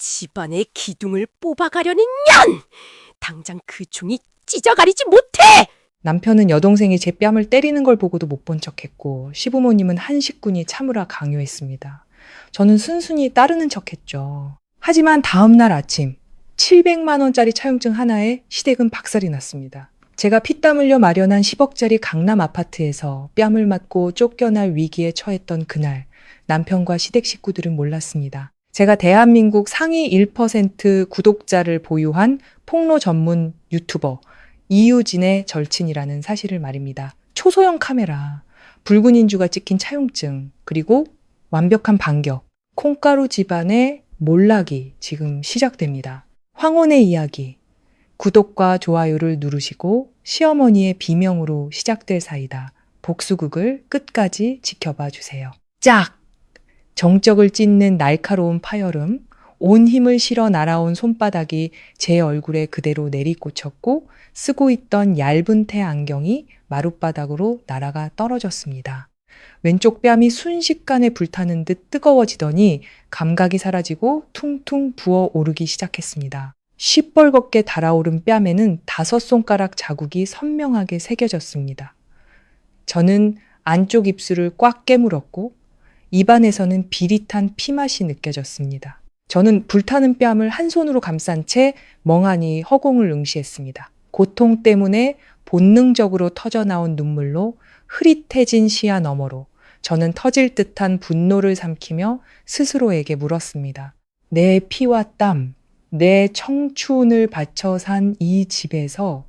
집안의 기둥을 뽑아가려는 년! 당장 그 종이 찢어가리지 못해! 남편은 여동생이 제 뺨을 때리는 걸 보고도 못 본 척했고 시부모님은 한 식군이 참으라 강요했습니다. 저는 순순히 따르는 척했죠. 하지만 다음 날 아침 700만 원짜리 차용증 하나에 시댁은 박살이 났습니다. 제가 피땀 흘려 마련한 10억짜리 강남 아파트에서 뺨을 맞고 쫓겨날 위기에 처했던 그날 남편과 시댁 식구들은 몰랐습니다. 제가 대한민국 상위 1% 구독자를 보유한 폭로 전문 유튜버 이유진의 절친이라는 사실을 말입니다. 초소형 카메라, 붉은 인주가 찍힌 차용증, 그리고 완벽한 반격, 콩가루 집안의 몰락이 지금 시작됩니다. 황혼의 이야기, 구독과 좋아요를 누르시고 시어머니의 비명으로 시작될 사이다. 복수극을 끝까지 지켜봐 주세요. 짝! 정적을 찢는 날카로운 파열음, 온 힘을 실어 날아온 손바닥이 제 얼굴에 그대로 내리꽂혔고 쓰고 있던 얇은 테 안경이 마룻바닥으로 날아가 떨어졌습니다. 왼쪽 뺨이 순식간에 불타는 듯 뜨거워지더니 감각이 사라지고 퉁퉁 부어오르기 시작했습니다. 시뻘겋게 달아오른 뺨에는 5손가락 자국이 선명하게 새겨졌습니다. 저는 안쪽 입술을 꽉 깨물었고 입안에서는 비릿한 피맛이 느껴졌습니다. 저는 불타는 뺨을 한 손으로 감싼 채 멍하니 허공을 응시했습니다. 고통 때문에 본능적으로 터져나온 눈물로 흐릿해진 시야 너머로 저는 터질 듯한 분노를 삼키며 스스로에게 물었습니다. 내 피와 땀, 내 청춘을 바쳐 산 이 집에서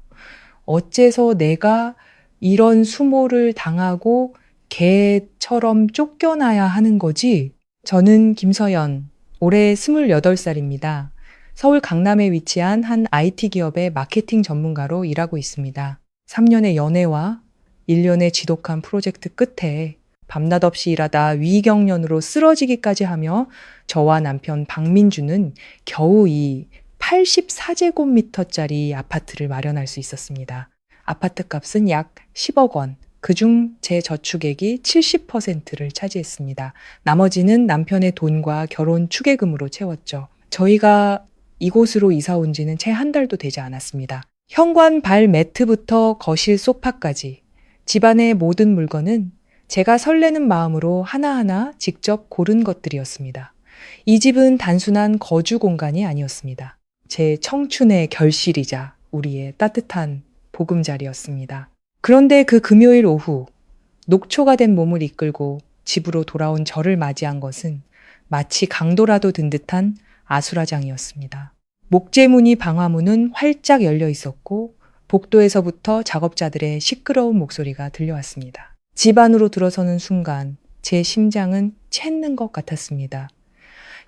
어째서 내가 이런 수모를 당하고 개처럼 쫓겨나야 하는 거지? 저는 김서연, 올해 28살입니다. 서울 강남에 위치한 한 IT 기업의 마케팅 전문가로 일하고 있습니다. 3년의 연애와 1년의 지독한 프로젝트 끝에 밤낮 없이 일하다 위경련으로 쓰러지기까지 하며 저와 남편 박민주는 겨우 이 84제곱미터짜리 아파트를 마련할 수 있었습니다. 아파트 값은 약 10억 원. 그중 제 저축액이 70%를 차지했습니다. 나머지는 남편의 돈과 결혼 축의금으로 채웠죠. 저희가 이곳으로 이사 온 지는 채 한 달도 되지 않았습니다. 현관 발 매트부터 거실 소파까지 집안의 모든 물건은 제가 설레는 마음으로 하나하나 직접 고른 것들이었습니다. 이 집은 단순한 거주 공간이 아니었습니다. 제 청춘의 결실이자 우리의 따뜻한 보금자리였습니다. 그런데 그 금요일 오후 녹초가 된 몸을 이끌고 집으로 돌아온 저를 맞이한 것은 마치 강도라도 든 듯한 아수라장이었습니다. 목재무늬 방화문은 활짝 열려 있었고 복도에서부터 작업자들의 시끄러운 목소리가 들려왔습니다. 집 안으로 들어서는 순간 제 심장은 솟는 것 같았습니다.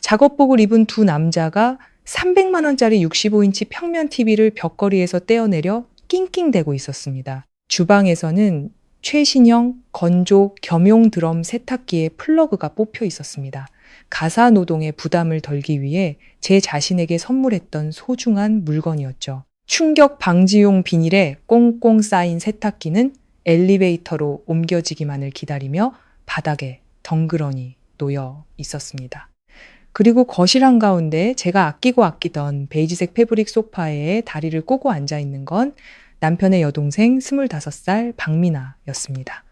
작업복을 입은 두 남자가 300만 원짜리 65인치 평면 TV를 벽걸이에서 떼어내려 낑낑대고 있었습니다. 주방에서는 최신형 건조 겸용 드럼 세탁기에 플러그가 뽑혀 있었습니다. 가사 노동의 부담을 덜기 위해 제 자신에게 선물했던 소중한 물건이었죠. 충격 방지용 비닐에 꽁꽁 쌓인 세탁기는 엘리베이터로 옮겨지기만을 기다리며 바닥에 덩그러니 놓여 있었습니다. 그리고 거실 한가운데 제가 아끼던 베이지색 패브릭 소파에 다리를 꼬고 앉아 있는 건 남편의 여동생 25살 박미나였습니다.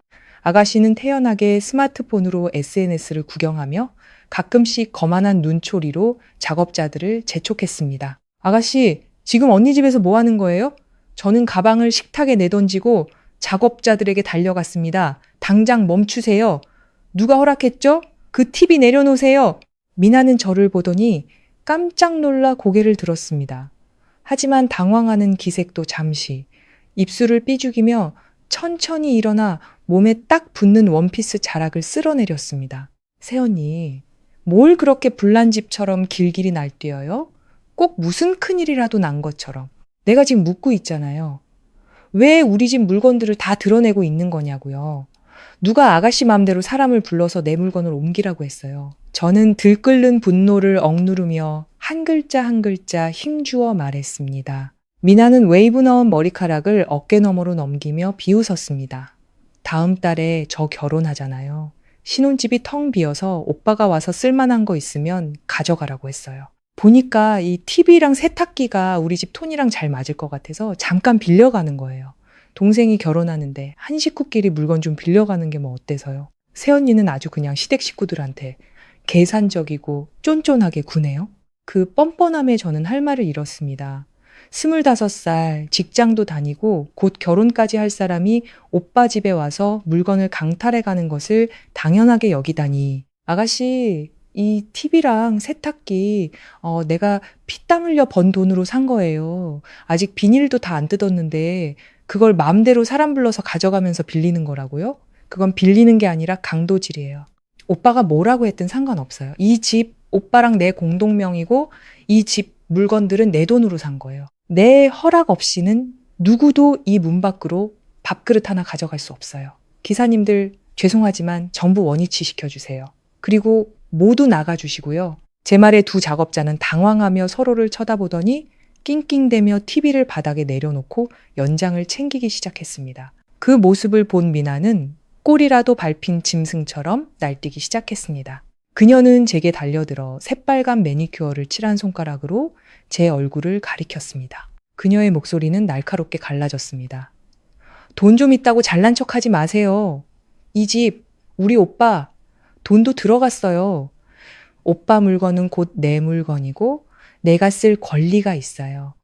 아가씨는 태연하게 스마트폰으로 SNS를 구경하며 가끔씩 거만한 눈초리로 작업자들을 재촉했습니다. 아가씨, 지금 언니 집에서 뭐 하는 거예요? 저는 가방을 식탁에 내던지고 작업자들에게 달려갔습니다. 당장 멈추세요. 누가 허락했죠? 그 TV 내려놓으세요. 미나는 저를 보더니 깜짝 놀라 고개를 들었습니다. 하지만 당황하는 기색도 잠시, 입술을 삐죽이며 천천히 일어나 몸에 딱 붙는 원피스 자락을 쓸어내렸습니다. 새언니, 뭘 그렇게 불난집처럼 길길이 날뛰어요? 꼭 무슨 큰일이라도 난 것처럼. 내가 지금 묻고 있잖아요. 왜 우리 집 물건들을 다 드러내고 있는 거냐고요. 누가 아가씨 마음대로 사람을 불러서 내 물건을 옮기라고 했어요. 저는 들끓는 분노를 억누르며 한 글자 한 글자 힘주어 말했습니다. 미나는 웨이브 넣은 머리카락을 어깨너머로 넘기며 비웃었습니다. 다음 달에 저 결혼하잖아요. 신혼집이 텅 비어서 오빠가 와서 쓸만한 거 있으면 가져가라고 했어요. 보니까 이 TV랑 세탁기가 우리 집 톤이랑 잘 맞을 것 같아서 잠깐 빌려가는 거예요. 동생이 결혼하는데 한 식구끼리 물건 좀 빌려가는 게 뭐 어때서요? 새언니는 아주 그냥 시댁 식구들한테 계산적이고 쫀쫀하게 구네요. 그 뻔뻔함에 저는 할 말을 잃었습니다. 25살 직장도 다니고 곧 결혼까지 할 사람이 오빠 집에 와서 물건을 강탈해 가는 것을 당연하게 여기다니. 아가씨, 이 TV랑 세탁기, 내가 피땀 흘려 번 돈으로 산 거예요. 아직 비닐도 다 안 뜯었는데 그걸 마음대로 사람 불러서 가져가면서 빌리는 거라고요? 그건 빌리는 게 아니라 강도질이에요. 오빠가 뭐라고 했든 상관없어요. 이 집 오빠랑 내 공동명이고 이 집 물건들은 내 돈으로 산 거예요. 내 허락 없이는 누구도 이 문 밖으로 밥그릇 하나 가져갈 수 없어요. 기사님들 죄송하지만 전부 원위치 시켜주세요. 그리고 모두 나가주시고요. 제 말에 두 작업자는 당황하며 서로를 쳐다보더니 낑낑대며 TV를 바닥에 내려놓고 연장을 챙기기 시작했습니다. 그 모습을 본 미나는 꼬리라도 밟힌 짐승처럼 날뛰기 시작했습니다. 그녀는 제게 달려들어 새빨간 매니큐어를 칠한 손가락으로 제 얼굴을 가리켰습니다. 그녀의 목소리는 날카롭게 갈라졌습니다. 돈 좀 있다고 잘난 척하지 마세요. 이 집, 우리 오빠, 돈도 들어갔어요. 오빠 물건은 곧 내 물건이고 내가 쓸 권리가 있어요.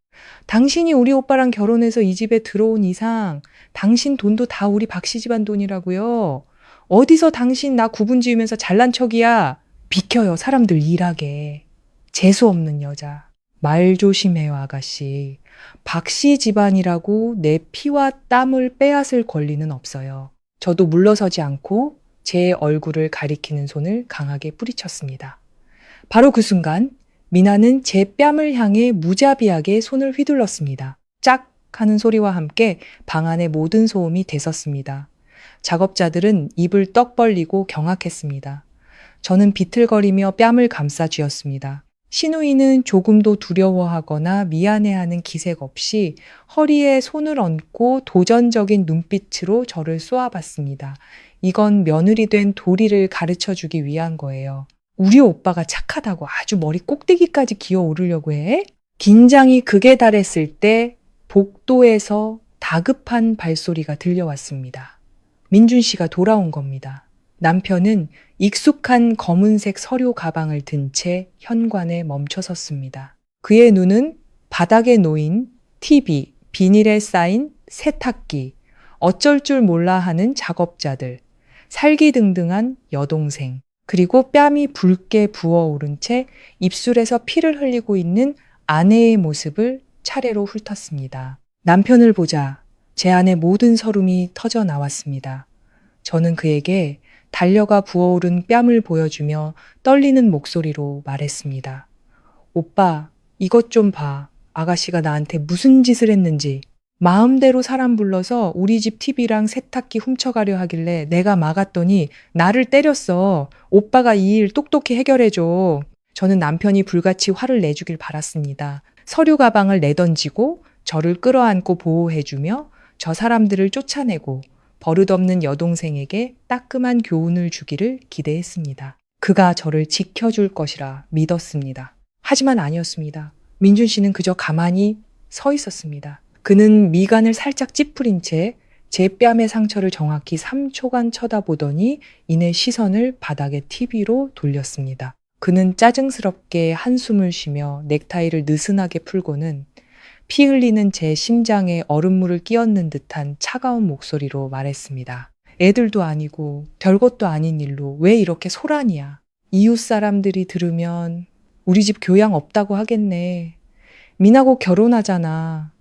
당신이 우리 오빠랑 결혼해서 이 집에 들어온 이상 당신 돈도 다 우리 박씨 집안 돈이라고요. 어디서 당신 나 구분 지으면서 잘난 척이야. 비켜요, 사람들 일하게. 재수 없는 여자. 말 조심해요, 아가씨. 박씨 집안이라고 내 피와 땀을 빼앗을 권리는 없어요. 저도 물러서지 않고 제 얼굴을 가리키는 손을 강하게 뿌리쳤습니다. 바로 그 순간 미나는 제 뺨을 향해 무자비하게 손을 휘둘렀습니다. 짝 하는 소리와 함께 방 안의 모든 소음이 대섰습니다. 작업자들은 입을 떡 벌리고 경악했습니다. 저는 비틀거리며 뺨을 감싸 쥐었습니다. 시누이는 조금도 두려워하거나 미안해하는 기색 없이 허리에 손을 얹고 도전적인 눈빛으로 저를 쏘아봤습니다. 이건 며느리 된 도리를 가르쳐주기 위한 거예요. 우리 오빠가 착하다고 아주 머리 꼭대기까지 기어오르려고 해? 긴장이 극에 달했을 때 복도에서 다급한 발소리가 들려왔습니다. 민준 씨가 돌아온 겁니다. 남편은 익숙한 검은색 서류 가방을 든 채 현관에 멈춰섰습니다. 그의 눈은 바닥에 놓인 TV, 비닐에 쌓인 세탁기, 어쩔 줄 몰라 하는 작업자들, 살기등등한 여동생, 그리고 뺨이 붉게 부어오른 채 입술에서 피를 흘리고 있는 아내의 모습을 차례로 훑었습니다. 남편을 보자 제 안의 모든 서름이 터져 나왔습니다. 저는 그에게 달려가 부어오른 뺨을 보여주며 떨리는 목소리로 말했습니다. 오빠, 이것 좀 봐. 아가씨가 나한테 무슨 짓을 했는지. 마음대로 사람 불러서 우리 집 TV랑 세탁기 훔쳐가려 하길래 내가 막았더니 나를 때렸어. 오빠가 이 일 똑똑히 해결해줘. 저는 남편이 불같이 화를 내주길 바랐습니다. 서류 가방을 내던지고 저를 끌어안고 보호해주며 저 사람들을 쫓아내고 버릇없는 여동생에게 따끔한 교훈을 주기를 기대했습니다. 그가 저를 지켜줄 것이라 믿었습니다. 하지만 아니었습니다. 민준 씨는 그저 가만히 서 있었습니다. 그는 미간을 살짝 찌푸린 채 제 뺨의 상처를 정확히 3초간 쳐다보더니 이내 시선을 바닥의 TV로 돌렸습니다. 그는 짜증스럽게 한숨을 쉬며 넥타이를 느슨하게 풀고는 피 흘리는 제 심장에 얼음물을 끼얹는 듯한 차가운 목소리로 말했습니다. 애들도 아니고 별것도 아닌 일로 왜 이렇게 소란이야. 이웃 사람들이 들으면 우리 집 교양 없다고 하겠네. 미나고 결혼하잖아.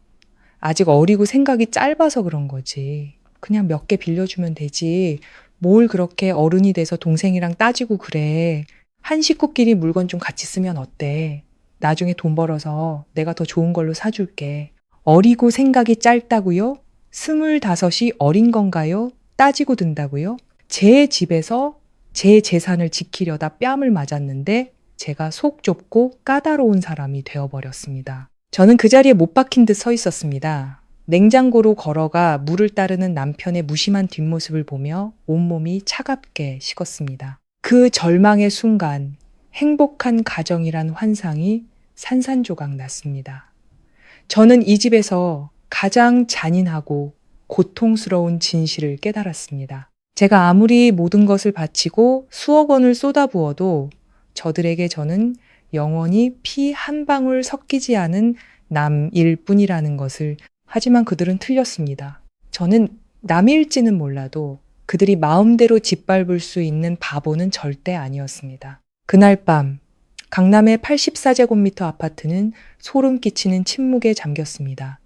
아직 어리고 생각이 짧아서 그런 거지. 그냥 몇 개 빌려주면 되지. 뭘 그렇게 어른이 돼서 동생이랑 따지고 그래. 한 식구끼리 물건 좀 같이 쓰면 어때? 나중에 돈 벌어서 내가 더 좋은 걸로 사줄게. 어리고 생각이 짧다고요? 25이 어린 건가요? 따지고 든다고요? 제 집에서 제 재산을 지키려다 뺨을 맞았는데 제가 속 좁고 까다로운 사람이 되어버렸습니다. 저는 그 자리에 못 박힌 듯 서 있었습니다. 냉장고로 걸어가 물을 따르는 남편의 무심한 뒷모습을 보며 온몸이 차갑게 식었습니다. 그 절망의 순간 행복한 가정이란 환상이 산산조각 났습니다. 저는 이 집에서 가장 잔인하고 고통스러운 진실을 깨달았습니다. 제가 아무리 모든 것을 바치고 수억 원을 쏟아부어도 저들에게 저는 영원히 피 한 방울 섞이지 않은 남일 뿐이라는 것을, 하지만 그들은 틀렸습니다. 저는 남일지는 몰라도 그들이 마음대로 짓밟을 수 있는 바보는 절대 아니었습니다. 그날 밤 강남의 84제곱미터 아파트는 소름 끼치는 침묵에 잠겼습니다.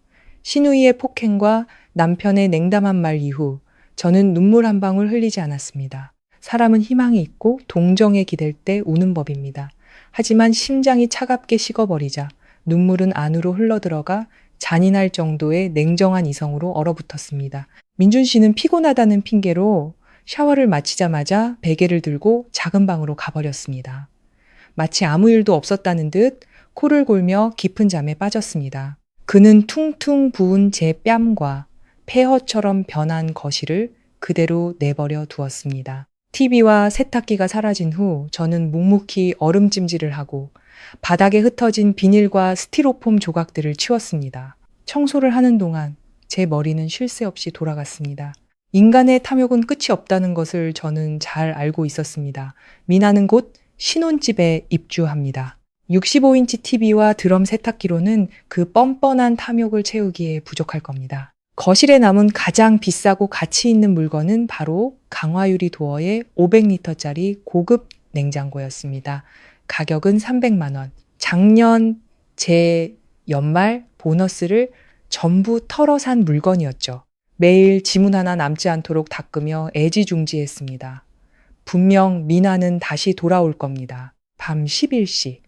시누이의 폭행과 남편의 냉담한 말 이후 저는 눈물 한 방울 흘리지 않았습니다. 사람은 희망이 있고 동정에 기댈 때 우는 법입니다. 하지만 심장이 차갑게 식어버리자 눈물은 안으로 흘러들어가 잔인할 정도의 냉정한 이성으로 얼어붙었습니다. 민준 씨는 피곤하다는 핑계로 샤워를 마치자마자 베개를 들고 작은 방으로 가버렸습니다. 마치 아무 일도 없었다는 듯 코를 골며 깊은 잠에 빠졌습니다. 그는 퉁퉁 부은 제 뺨과 폐허처럼 변한 거실을 그대로 내버려 두었습니다. TV와 세탁기가 사라진 후 저는 묵묵히 얼음찜질을 하고 바닥에 흩어진 비닐과 스티로폼 조각들을 치웠습니다. 청소를 하는 동안 제 머리는 쉴 새 없이 돌아갔습니다. 인간의 탐욕은 끝이 없다는 것을 저는 잘 알고 있었습니다. 미나는 곧 신혼집에 입주합니다. 65인치 TV와 드럼 세탁기로는 그 뻔뻔한 탐욕을 채우기에 부족할 겁니다. 거실에 남은 가장 비싸고 가치 있는 물건은 바로 강화유리 도어의 500리터짜리 고급 냉장고였습니다. 가격은 300만 원. 작년 제 연말 보너스를 전부 털어 산 물건이었죠. 매일 지문 하나 남지 않도록 닦으며 애지중지했습니다. 분명 미나는 다시 돌아올 겁니다. 밤 11시.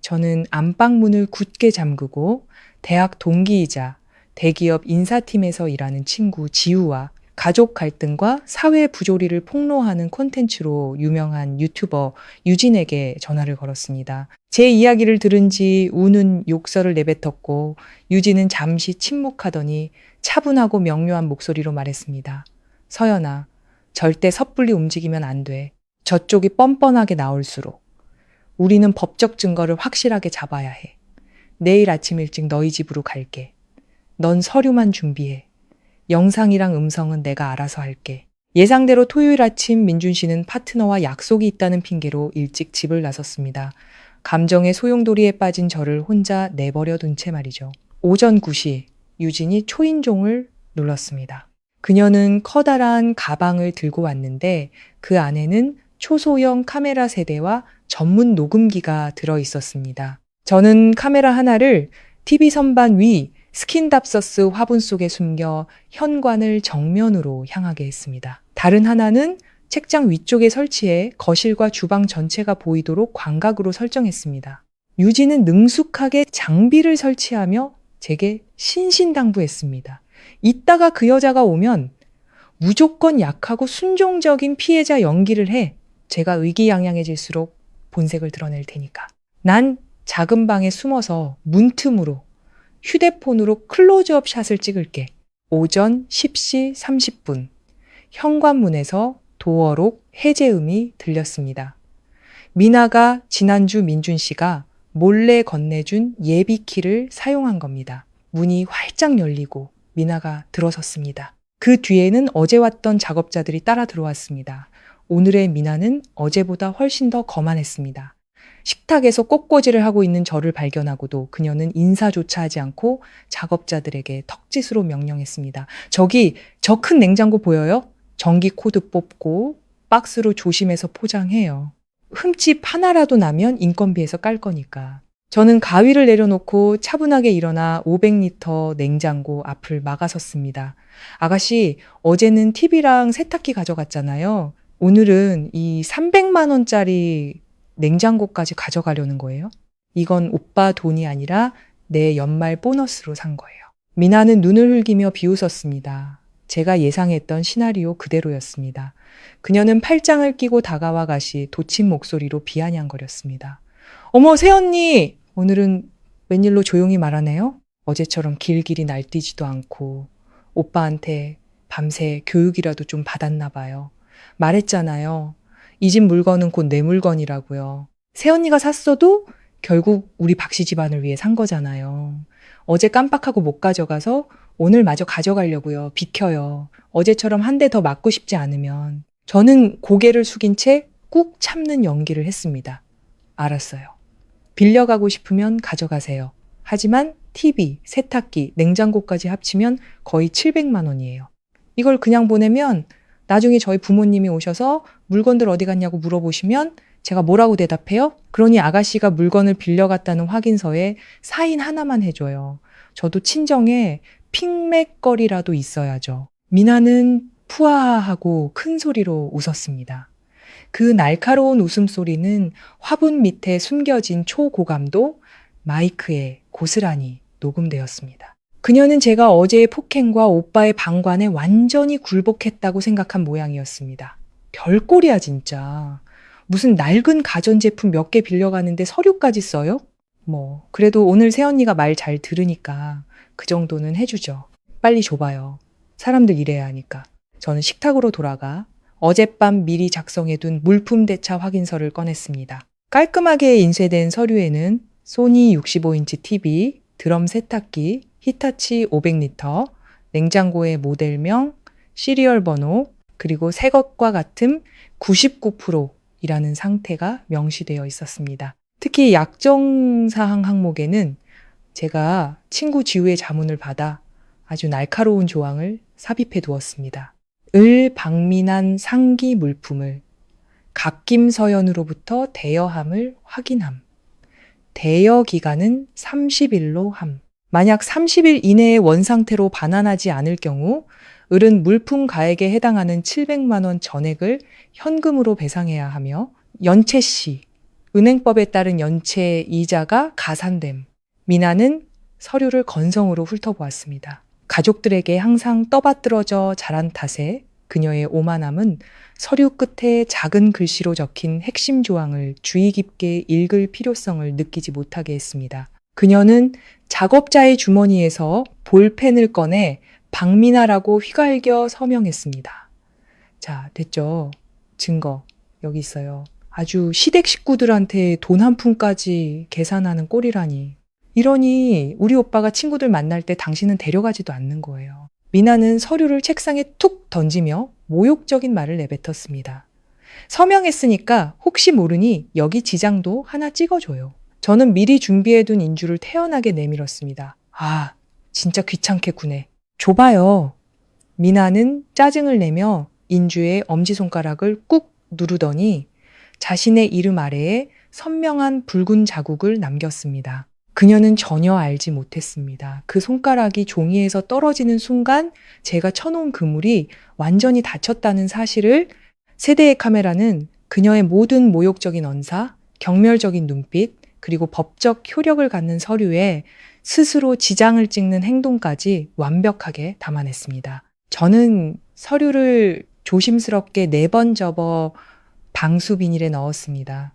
저는 안방문을 굳게 잠그고 대학 동기이자 대기업 인사팀에서 일하는 친구 지우와 가족 갈등과 사회 부조리를 폭로하는 콘텐츠로 유명한 유튜버 유진에게 전화를 걸었습니다. 제 이야기를 들은 지 우는 욕설을 내뱉었고 유진은 잠시 침묵하더니 차분하고 명료한 목소리로 말했습니다. 서연아, 절대 섣불리 움직이면 안 돼. 저쪽이 뻔뻔하게 나올수록. 우리는 법적 증거를 확실하게 잡아야 해. 내일 아침 일찍 너희 집으로 갈게. 넌 서류만 준비해. 영상이랑 음성은 내가 알아서 할게. 예상대로 토요일 아침 민준 씨는 파트너와 약속이 있다는 핑계로 일찍 집을 나섰습니다. 감정의 소용돌이에 빠진 저를 혼자 내버려 둔 채 말이죠. 오전 9시 유진이 초인종을 눌렀습니다. 그녀는 커다란 가방을 들고 왔는데 그 안에는 초소형 카메라 세대와 전문 녹음기가 들어 있었습니다. 저는 카메라 하나를 TV 선반 위 스킨답서스 화분 속에 숨겨 현관을 정면으로 향하게 했습니다. 다른 하나는 책장 위쪽에 설치해 거실과 주방 전체가 보이도록 광각으로 설정했습니다. 유진은 능숙하게 장비를 설치하며 제게 신신당부했습니다. 이따가 그 여자가 오면 무조건 약하고 순종적인 피해자 연기를 해. 제가 의기양양해질수록 본색을 드러낼 테니까. 난 작은 방에 숨어서 문틈으로 휴대폰으로 클로즈업 샷을 찍을게. 오전 10시 30분 현관문에서 도어록 해제음이 들렸습니다. 미나가 지난주 민준 씨가 몰래 건네준 예비키를 사용한 겁니다. 문이 활짝 열리고 미나가 들어섰습니다. 그 뒤에는 어제 왔던 작업자들이 따라 들어왔습니다. 오늘의 미나는 어제보다 훨씬 더 거만했습니다. 식탁에서 꽃꽂이를 하고 있는 저를 발견하고도 그녀는 인사조차 하지 않고 작업자들에게 턱짓으로 명령했습니다. 저기 저 큰 냉장고 보여요? 전기 코드 뽑고 박스로 조심해서 포장해요. 흠집 하나라도 나면 인건비에서 깔 거니까. 저는 가위를 내려놓고 차분하게 일어나 500리터 냉장고 앞을 막아섰습니다. 아가씨, 어제는 TV랑 세탁기 가져갔잖아요. 오늘은 이 300만 원짜리 냉장고까지 가져가려는 거예요? 이건 오빠 돈이 아니라 내 연말 보너스로 산 거예요. 미나는 눈을 흘기며 비웃었습니다. 제가 예상했던 시나리오 그대로였습니다. 그녀는 팔짱을 끼고 다가와 가시 도친 목소리로 비아냥거렸습니다. 어머, 새언니! 오늘은 웬일로 조용히 말하네요? 어제처럼 길길이 날뛰지도 않고 오빠한테 밤새 교육이라도 좀 받았나 봐요. 말했잖아요. 이 집 물건은 곧 내 물건이라고요. 새언니가 샀어도 결국 우리 박씨 집안을 위해 산 거잖아요. 어제 깜빡하고 못 가져가서 오늘 마저 가져가려고요. 비켜요. 어제처럼 한 대 더 맞고 싶지 않으면. 저는 고개를 숙인 채 꾹 참는 연기를 했습니다. 알았어요. 빌려가고 싶으면 가져가세요. 하지만 TV, 세탁기, 냉장고까지 합치면 거의 700만 원이에요. 이걸 그냥 보내면 나중에 저희 부모님이 오셔서 물건들 어디 갔냐고 물어보시면 제가 뭐라고 대답해요? 그러니 아가씨가 물건을 빌려갔다는 확인서에 사인 하나만 해줘요. 저도 친정에 핑맥거리라도 있어야죠. 미나는 푸아하고 큰 소리로 웃었습니다. 그 날카로운 웃음소리는 화분 밑에 숨겨진 초고감도 마이크에 고스란히 녹음되었습니다. 그녀는 제가 어제의 폭행과 오빠의 방관에 완전히 굴복했다고 생각한 모양이었습니다. 별꼴이야 진짜. 무슨 낡은 가전제품 몇 개 빌려가는데 서류까지 써요? 그래도 오늘 새언니가 말 잘 들으니까 그 정도는 해주죠. 빨리 줘봐요. 사람들 일해야 하니까. 저는 식탁으로 돌아가 어젯밤 미리 작성해둔 물품 대차 확인서를 꺼냈습니다. 깔끔하게 인쇄된 서류에는 소니 65인치 TV, 드럼 세탁기, 히타치 500리터, 냉장고의 모델명, 시리얼 번호, 그리고 새 것과 같음 99%이라는 상태가 명시되어 있었습니다. 특히 약정사항 항목에는 제가 친구 지우의 자문을 받아 아주 날카로운 조항을 삽입해 두었습니다. 을 방민한 상기 물품을 갓김서연으로부터 대여함을 확인함. 대여 기간은 30일로 함. 만약 30일 이내에 원상태로 반환하지 않을 경우 을은 물품 가액에 해당하는 700만 원 전액을 현금으로 배상해야 하며 연체 시 은행법에 따른 연체 이자가 가산됨. 미나는 서류를 건성으로 훑어보았습니다. 가족들에게 항상 떠받들어져 자란 탓에 그녀의 오만함은 서류 끝에 작은 글씨로 적힌 핵심 조항을 주의 깊게 읽을 필요성을 느끼지 못하게 했습니다. 그녀는 작업자의 주머니에서 볼펜을 꺼내 박미나라고 휘갈겨 서명했습니다. 자, 됐죠? 증거 여기 있어요. 아주 시댁 식구들한테 돈 한 푼까지 계산하는 꼴이라니. 이러니 우리 오빠가 친구들 만날 때 당신은 데려가지도 않는 거예요. 미나는 서류를 책상에 툭 던지며 모욕적인 말을 내뱉었습니다. 서명했으니까 혹시 모르니 여기 지장도 하나 찍어줘요. 저는 미리 준비해둔 인주를 태연하게 내밀었습니다. 아, 진짜 귀찮게 구네. 줘봐요. 미나는 짜증을 내며 인주의 엄지손가락을 꾹 누르더니 자신의 이름 아래에 선명한 붉은 자국을 남겼습니다. 그녀는 전혀 알지 못했습니다. 그 손가락이 종이에서 떨어지는 순간 제가 쳐놓은 그물이 완전히 닫혔다는 사실을 세대의 카메라는 그녀의 모든 모욕적인 언사, 경멸적인 눈빛, 그리고 법적 효력을 갖는 서류에 스스로 지장을 찍는 행동까지 완벽하게 담아냈습니다. 저는 서류를 조심스럽게 4번 접어 방수 비닐에 넣었습니다.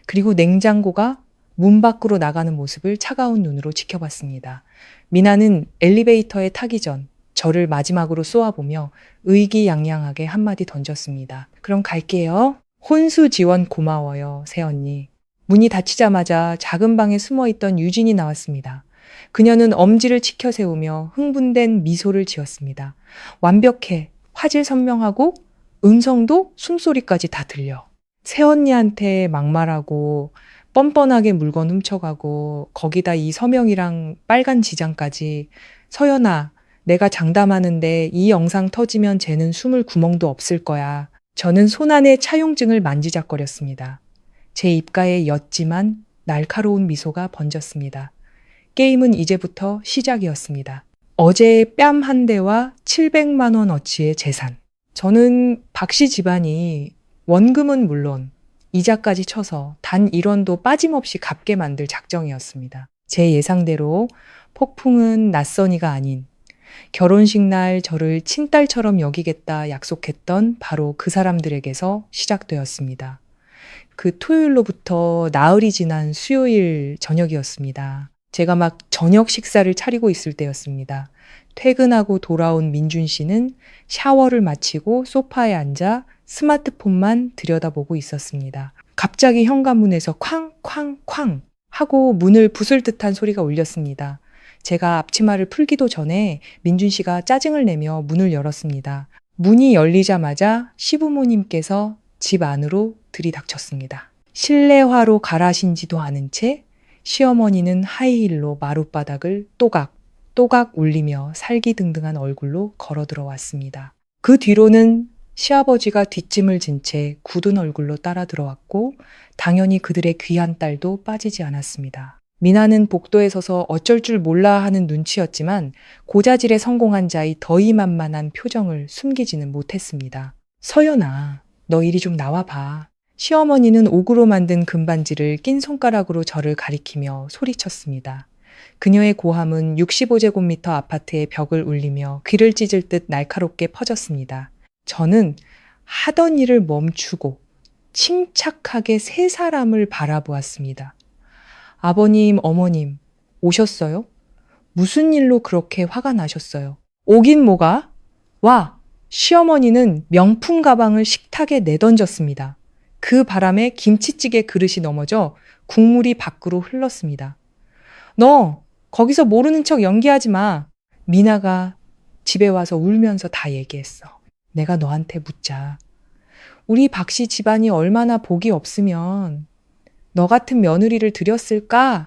그리고 냉장고가 문 밖으로 나가는 모습을 차가운 눈으로 지켜봤습니다. 미나는 엘리베이터에 타기 전 저를 마지막으로 쏘아보며 의기양양하게 한마디 던졌습니다. 그럼 갈게요. 혼수 지원 고마워요, 새언니. 문이 닫히자마자 작은 방에 숨어있던 유진이 나왔습니다. 그녀는 엄지를 치켜 세우며 흥분된 미소를 지었습니다. 완벽해, 화질 선명하고 음성도 숨소리까지 다 들려. 새언니한테 막말하고 뻔뻔하게 물건 훔쳐가고 거기다 이 서명이랑 빨간 지장까지. 서연아, 내가 장담하는데 이 영상 터지면 쟤는 숨을 구멍도 없을 거야. 저는 손안의 차용증을 만지작거렸습니다. 제 입가에 옅지만 날카로운 미소가 번졌습니다. 게임은 이제부터 시작이었습니다. 어제의 뺨 한 대와 700만 원어치의 재산. 저는 박씨 집안이 원금은 물론 이자까지 쳐서 단 1원도 빠짐없이 갚게 만들 작정이었습니다. 제 예상대로 폭풍은 낯선이가 아닌 결혼식 날 저를 친딸처럼 여기겠다 약속했던 바로 그 사람들에게서 시작되었습니다. 그 토요일로부터 나흘이 지난 수요일 저녁이었습니다. 제가 막 저녁 식사를 차리고 있을 때였습니다. 퇴근하고 돌아온 민준 씨는 샤워를 마치고 소파에 앉아 스마트폰만 들여다보고 있었습니다. 갑자기 현관문에서 쾅쾅쾅 하고 문을 부술 듯한 소리가 울렸습니다. 제가 앞치마를 풀기도 전에 민준 씨가 짜증을 내며 문을 열었습니다. 문이 열리자마자 시부모님께서 집 안으로 들이닥쳤습니다. 실내화로 갈아신지도 않은 채 시어머니는 하이힐로 마룻바닥을 또각 울리며 살기등등한 얼굴로 걸어 들어왔습니다. 그 뒤로는 시아버지가 뒷짐을 진 채 굳은 얼굴로 따라 들어왔고 당연히 그들의 귀한 딸도 빠지지 않았습니다. 미나는 복도에 서서 어쩔 줄 몰라 하는 눈치였지만 고자질에 성공한 자의 더위만만한 표정을 숨기지는 못했습니다. 서연아, 너 이리 좀 나와봐. 시어머니는 옥으로 만든 금반지를 낀 손가락으로 저를 가리키며 소리쳤습니다. 그녀의 고함은 65제곱미터 아파트의 벽을 울리며 귀를 찢을 듯 날카롭게 퍼졌습니다. 저는 하던 일을 멈추고 침착하게 세 사람을 바라보았습니다. 아버님, 어머님, 오셨어요? 무슨 일로 그렇게 화가 나셨어요? 오긴 뭐가? 와! 시어머니는 명품 가방을 식탁에 내던졌습니다. 그 바람에 김치찌개 그릇이 넘어져 국물이 밖으로 흘렀습니다. 너 거기서 모르는 척 연기하지 마. 미나가 집에 와서 울면서 다 얘기했어. 내가 너한테 묻자. 우리 박씨 집안이 얼마나 복이 없으면 너 같은 며느리를 들였을까?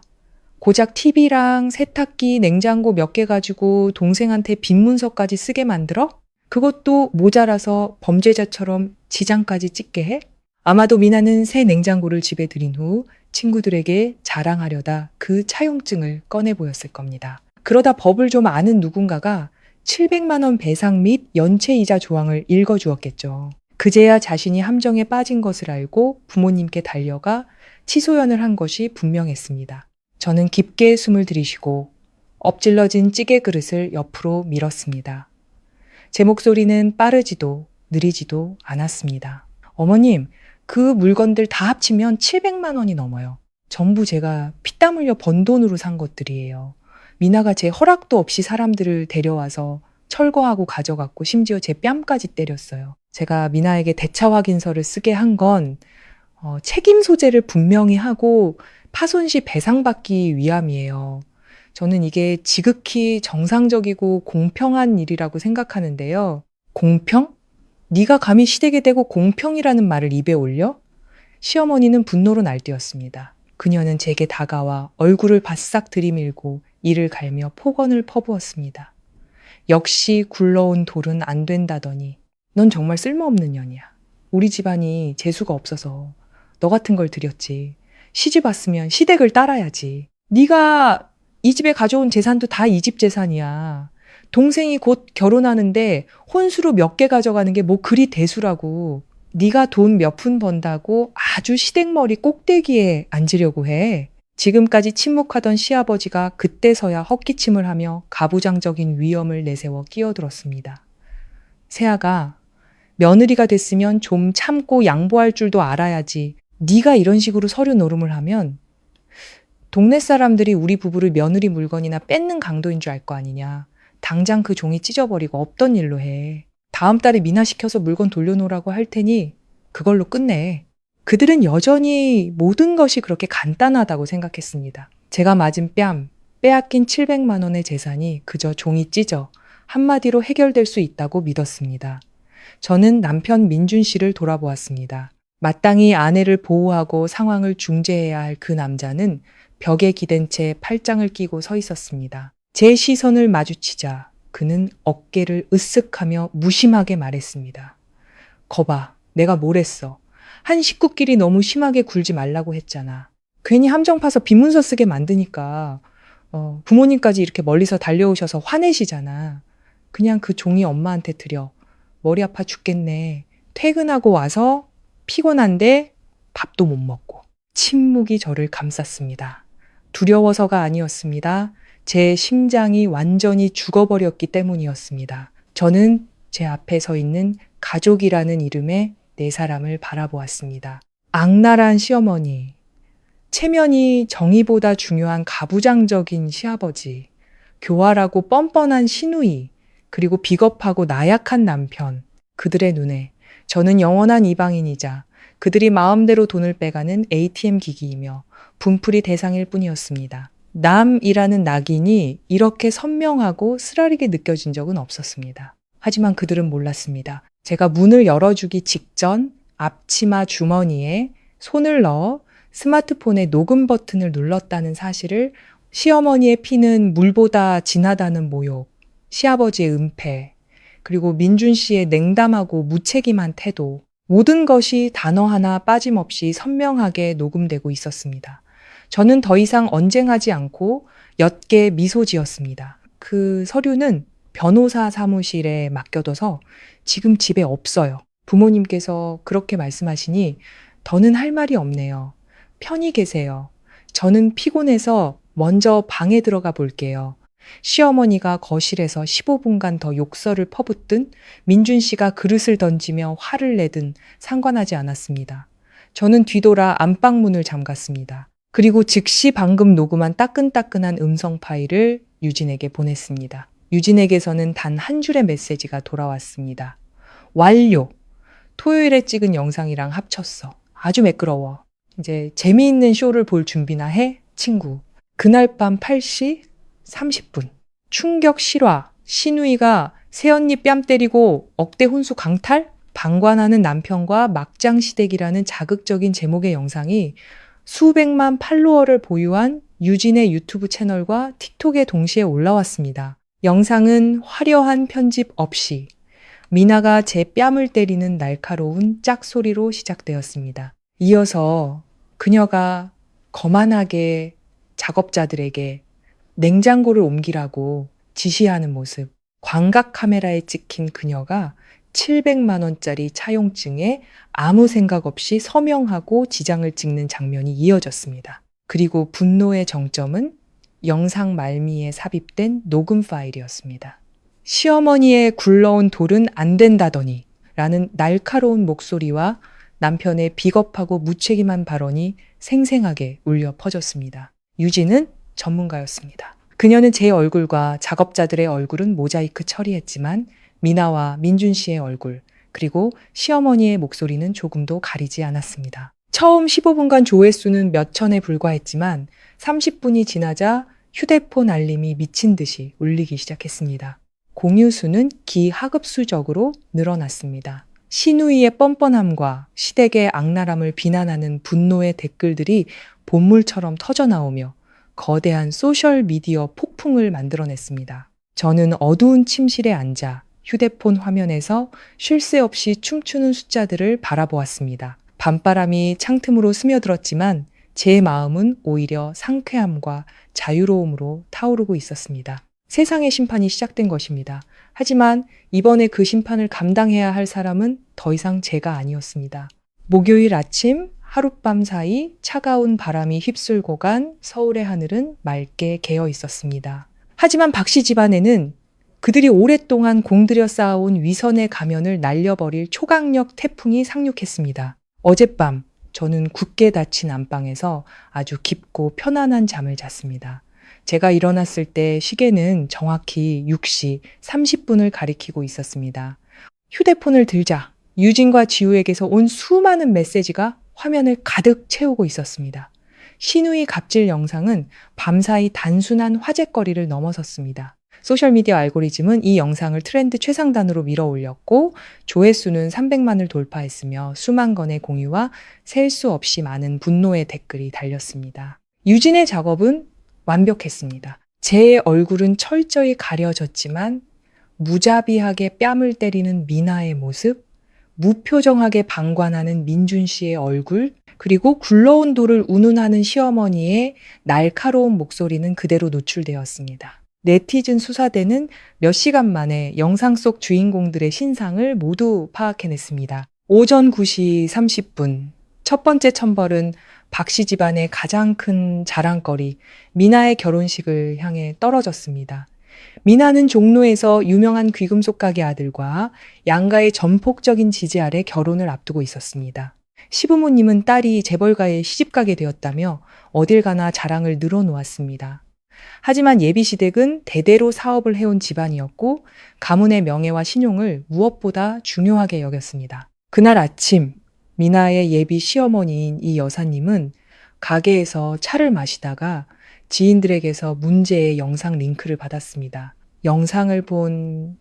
고작 TV랑 세탁기, 냉장고 몇 개 가지고 동생한테 빈 문서까지 쓰게 만들어? 그것도 모자라서 범죄자처럼 지장까지 찍게 해? 아마도 미나는 새 냉장고를 집에 들인 후 친구들에게 자랑하려다 그 차용증을 꺼내 보였을 겁니다. 그러다 법을 좀 아는 누군가가 700만 원 배상 및 연체이자 조항을 읽어주었겠죠. 그제야 자신이 함정에 빠진 것을 알고 부모님께 달려가 치소연을 한 것이 분명했습니다. 저는 깊게 숨을 들이쉬고 엎질러진 찌개 그릇을 옆으로 밀었습니다. 제 목소리는 빠르지도 느리지도 않았습니다. 어머님, 그 물건들 다 합치면 700만 원이 넘어요. 전부 제가 피땀 흘려 번 돈으로 산 것들이에요. 미나가 제 허락도 없이 사람들을 데려와서 철거하고 가져갔고 심지어 제 뺨까지 때렸어요. 제가 미나에게 대차 확인서를 쓰게 한 건 책임 소재를 분명히 하고 파손 시 배상받기 위함이에요. 저는 이게 지극히 정상적이고 공평한 일이라고 생각하는데요. 공평? 네가 감히 시댁에 대고 공평이라는 말을 입에 올려? 시어머니는 분노로 날뛰었습니다. 그녀는 제게 다가와 얼굴을 바싹 들이밀고 이를 갈며 폭언을 퍼부었습니다. 역시 굴러온 돌은 안 된다더니 넌 정말 쓸모없는 년이야. 우리 집안이 재수가 없어서 너 같은 걸 들였지. 시집 왔으면 시댁을 따라야지. 네가 이 집에 가져온 재산도 다 이 집 재산이야. 동생이 곧 결혼하는데 혼수로 몇 개 가져가는 게 뭐 그리 대수라고. 네가 돈 몇 푼 번다고 아주 시댁머리 꼭대기에 앉으려고 해. 지금까지 침묵하던 시아버지가 그때서야 헛기침을 하며 가부장적인 위엄을 내세워 끼어들었습니다. 세아가 며느리가 됐으면 좀 참고 양보할 줄도 알아야지. 네가 이런 식으로 서류 노름을 하면 동네 사람들이 우리 부부를 며느리 물건이나 뺏는 강도인 줄 알 거 아니냐. 당장 그 종이 찢어버리고 없던 일로 해. 다음 달에 미나 시켜서 물건 돌려놓으라고 할 테니 그걸로 끝내. 그들은 여전히 모든 것이 그렇게 간단하다고 생각했습니다. 제가 맞은 뺨, 빼앗긴 700만 원의 재산이 그저 종이 찢어 한마디로 해결될 수 있다고 믿었습니다. 저는 남편 민준 씨를 돌아보았습니다. 마땅히 아내를 보호하고 상황을 중재해야 할 그 남자는 벽에 기댄 채 팔짱을 끼고 서 있었습니다. 제 시선을 마주치자 그는 어깨를 으쓱하며 무심하게 말했습니다. 거봐, 내가 뭘 했어. 한 식구끼리 너무 심하게 굴지 말라고 했잖아. 괜히 함정 파서 빈문서 쓰게 만드니까 부모님까지 이렇게 멀리서 달려오셔서 화내시잖아. 그냥 그 종이 엄마한테 드려. 머리 아파 죽겠네. 퇴근하고 와서 피곤한데 밥도 못 먹고. 침묵이 저를 감쌌습니다. 두려워서가 아니었습니다. 제 심장이 완전히 죽어버렸기 때문이었습니다. 저는 제 앞에 서 있는 가족이라는 이름의 네 사람을 바라보았습니다. 악랄한 시어머니, 체면이 정의보다 중요한 가부장적인 시아버지, 교활하고 뻔뻔한 시누이, 그리고 비겁하고 나약한 남편, 그들의 눈에 저는 영원한 이방인이자 그들이 마음대로 돈을 빼가는 ATM 기기이며 분풀이 대상일 뿐이었습니다. 남이라는 낙인이 이렇게 선명하고 쓰라리게 느껴진 적은 없었습니다. 하지만 그들은 몰랐습니다. 제가 문을 열어주기 직전 앞치마 주머니에 손을 넣어 스마트폰의 녹음 버튼을 눌렀다는 사실을 시어머니의 피는 물보다 진하다는 모욕, 시아버지의 은폐, 그리고 민준 씨의 냉담하고 무책임한 태도, 모든 것이 단어 하나 빠짐없이 선명하게 녹음되고 있었습니다. 저는 더 이상 언쟁하지 않고 옅게 미소 지었습니다. 그 서류는 변호사 사무실에 맡겨둬서 지금 집에 없어요. 부모님께서 그렇게 말씀하시니 더는 할 말이 없네요. 편히 계세요. 저는 피곤해서 먼저 방에 들어가 볼게요. 시어머니가 거실에서 15분간 더 욕설을 퍼붓든 민준 씨가 그릇을 던지며 화를 내든 상관하지 않았습니다. 저는 뒤돌아 안방문을 잠갔습니다. 그리고 즉시 방금 녹음한 따끈따끈한 음성 파일을 유진에게 보냈습니다. 유진에게서는 단 한 줄의 메시지가 돌아왔습니다. 완료! 토요일에 찍은 영상이랑 합쳤어. 아주 매끄러워. 이제 재미있는 쇼를 볼 준비나 해, 친구. 그날 밤 8시 30분. 충격 실화. 신우이가 새언니 뺨 때리고 억대 혼수 강탈? 방관하는 남편과 막장 시댁이라는 자극적인 제목의 영상이 수백만 팔로워를 보유한 유진의 유튜브 채널과 틱톡에 동시에 올라왔습니다. 영상은 화려한 편집 없이 미나가 제 뺨을 때리는 날카로운 짝소리로 시작되었습니다. 이어서 그녀가 거만하게 작업자들에게 냉장고를 옮기라고 지시하는 모습, 광각 카메라에 찍힌 그녀가 700만 원짜리 차용증에 아무 생각 없이 서명하고 지장을 찍는 장면이 이어졌습니다. 그리고 분노의 정점은 영상 말미에 삽입된 녹음 파일이었습니다. 시어머니의 굴러온 돌은 안 된다더니 라는 날카로운 목소리와 남편의 비겁하고 무책임한 발언이 생생하게 울려 퍼졌습니다. 유진은 전문가였습니다. 그녀는 제 얼굴과 작업자들의 얼굴은 모자이크 처리했지만 미나와 민준 씨의 얼굴, 그리고 시어머니의 목소리는 조금도 가리지 않았습니다. 처음 15분간 조회수는 몇 천에 불과했지만 30분이 지나자 휴대폰 알림이 미친 듯이 울리기 시작했습니다. 공유수는 기하급수적으로 늘어났습니다. 신우이의 뻔뻔함과 시댁의 악랄함을 비난하는 분노의 댓글들이 본물처럼 터져나오며 거대한 소셜미디어 폭풍을 만들어냈습니다. 저는 어두운 침실에 앉아 휴대폰 화면에서 쉴 새 없이 춤추는 숫자들을 바라보았습니다. 밤바람이 창틈으로 스며들었지만 제 마음은 오히려 상쾌함과 자유로움으로 타오르고 있었습니다. 세상의 심판이 시작된 것입니다. 하지만 이번에 그 심판을 감당해야 할 사람은 더 이상 제가 아니었습니다. 목요일 아침 하룻밤 사이 차가운 바람이 휩쓸고 간 서울의 하늘은 맑게 개어 있었습니다. 하지만 박씨 집안에는 그들이 오랫동안 공들여 쌓아온 위선의 가면을 날려버릴 초강력 태풍이 상륙했습니다. 어젯밤 저는 굳게 닫힌 안방에서 아주 깊고 편안한 잠을 잤습니다. 제가 일어났을 때 시계는 정확히 6시 30분을 가리키고 있었습니다. 휴대폰을 들자 유진과 지우에게서 온 수많은 메시지가 화면을 가득 채우고 있었습니다. 신우이 갑질 영상은 밤사이 단순한 화제거리를 넘어섰습니다. 소셜미디어 알고리즘은 이 영상을 트렌드 최상단으로 밀어 올렸고 조회수는 300만을 돌파했으며 수만 건의 공유와 셀 수 없이 많은 분노의 댓글이 달렸습니다. 유진의 작업은 완벽했습니다. 제 얼굴은 철저히 가려졌지만 무자비하게 뺨을 때리는 미나의 모습, 무표정하게 방관하는 민준 씨의 얼굴, 그리고 굴러온 돌을 운운하는 시어머니의 날카로운 목소리는 그대로 노출되었습니다. 네티즌 수사대는 몇 시간 만에 영상 속 주인공들의 신상을 모두 파악해냈습니다. 오전 9시 30분, 첫 번째 천벌은 박씨 집안의 가장 큰 자랑거리, 미나의 결혼식을 향해 떨어졌습니다. 미나는 종로에서 유명한 귀금속 가게 아들과 양가의 전폭적인 지지 아래 결혼을 앞두고 있었습니다. 시부모님은 딸이 재벌가에 시집가게 되었다며 어딜 가나 자랑을 늘어놓았습니다. 하지만 예비시댁은 대대로 사업을 해온 집안이었고 가문의 명예와 신용을 무엇보다 중요하게 여겼습니다. 그날 아침 미나의 예비 시어머니인 이 여사님은 가게에서 차를 마시다가 지인들에게서 문제의 영상 링크를 받았습니다. 영상을 본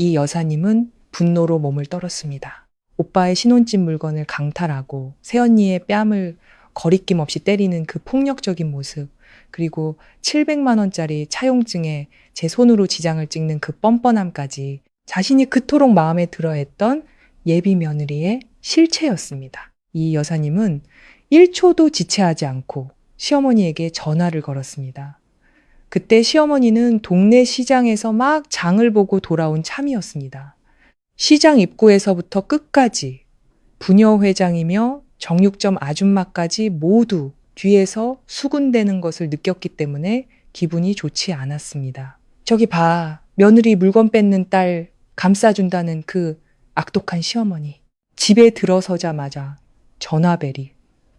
이 여사님은 분노로 몸을 떨었습니다. 오빠의 신혼집 물건을 강탈하고 새언니의 뺨을 거리낌 없이 때리는 그 폭력적인 모습, 그리고 700만 원짜리 차용증에 제 손으로 지장을 찍는 그 뻔뻔함까지 자신이 그토록 마음에 들어했던 예비 며느리의 실체였습니다. 이 여사님은 1초도 지체하지 않고 시어머니에게 전화를 걸었습니다. 그때 시어머니는 동네 시장에서 막 장을 보고 돌아온 참이었습니다. 시장 입구에서부터 끝까지 부녀 회장이며 정육점 아줌마까지 모두 뒤에서 수군대는 것을 느꼈기 때문에 기분이 좋지 않았습니다. 저기 봐, 며느리 물건 뺏는 딸 감싸준다는 그 악독한 시어머니. 집에 들어서자마자 전화벨이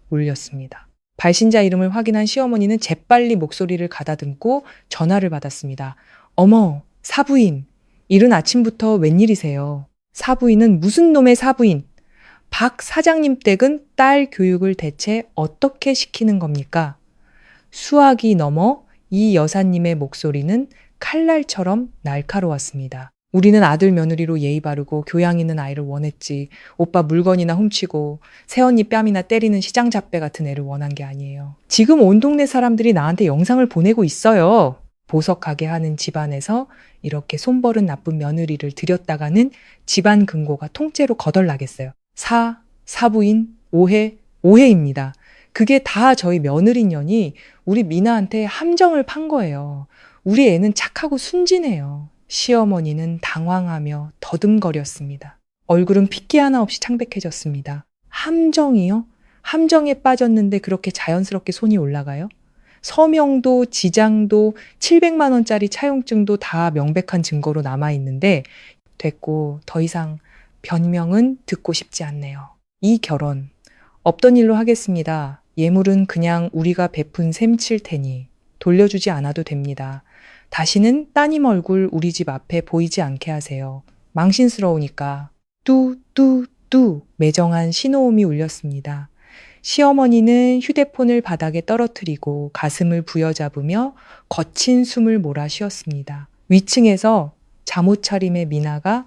울렸습니다. 발신자 이름을 확인한 시어머니는 재빨리 목소리를 가다듬고 전화를 받았습니다. 어머, 사부인, 이른 아침부터 웬일이세요? 사부인은 무슨 놈의 사부인? 박 사장님 댁은 딸 교육을 대체 어떻게 시키는 겁니까? 수학이 넘어 이 여사님의 목소리는 칼날처럼 날카로웠습니다. 우리는 아들 며느리로 예의 바르고 교양 있는 아이를 원했지. 오빠 물건이나 훔치고 새언니 뺨이나 때리는 시장 잡배 같은 애를 원한 게 아니에요. 지금 온 동네 사람들이 나한테 영상을 보내고 있어요. 보석하게 하는 집안에서 이렇게 손버릇 나쁜 며느리를 들였다가는 집안 금고가 통째로 거덜나겠어요. 사부인, 오해입니다. 그게 다 저희 며느리년이 우리 미나한테 함정을 판 거예요. 우리 애는 착하고 순진해요. 시어머니는 당황하며 더듬거렸습니다. 얼굴은 핏기 하나 없이 창백해졌습니다. 함정이요? 함정에 빠졌는데 그렇게 자연스럽게 손이 올라가요? 서명도 지장도 700만 원짜리 차용증도 다 명백한 증거로 남아있는데 됐고 더 이상 변명은 듣고 싶지 않네요. 이 결혼 없던 일로 하겠습니다. 예물은 그냥 우리가 베푼 셈 칠 테니 돌려주지 않아도 됩니다. 다시는 따님 얼굴 우리 집 앞에 보이지 않게 하세요. 망신스러우니까. 뚜 매정한 신호음이 울렸습니다. 시어머니는 휴대폰을 바닥에 떨어뜨리고 가슴을 부여잡으며 거친 숨을 몰아 쉬었습니다. 위층에서 잠옷 차림의 미나가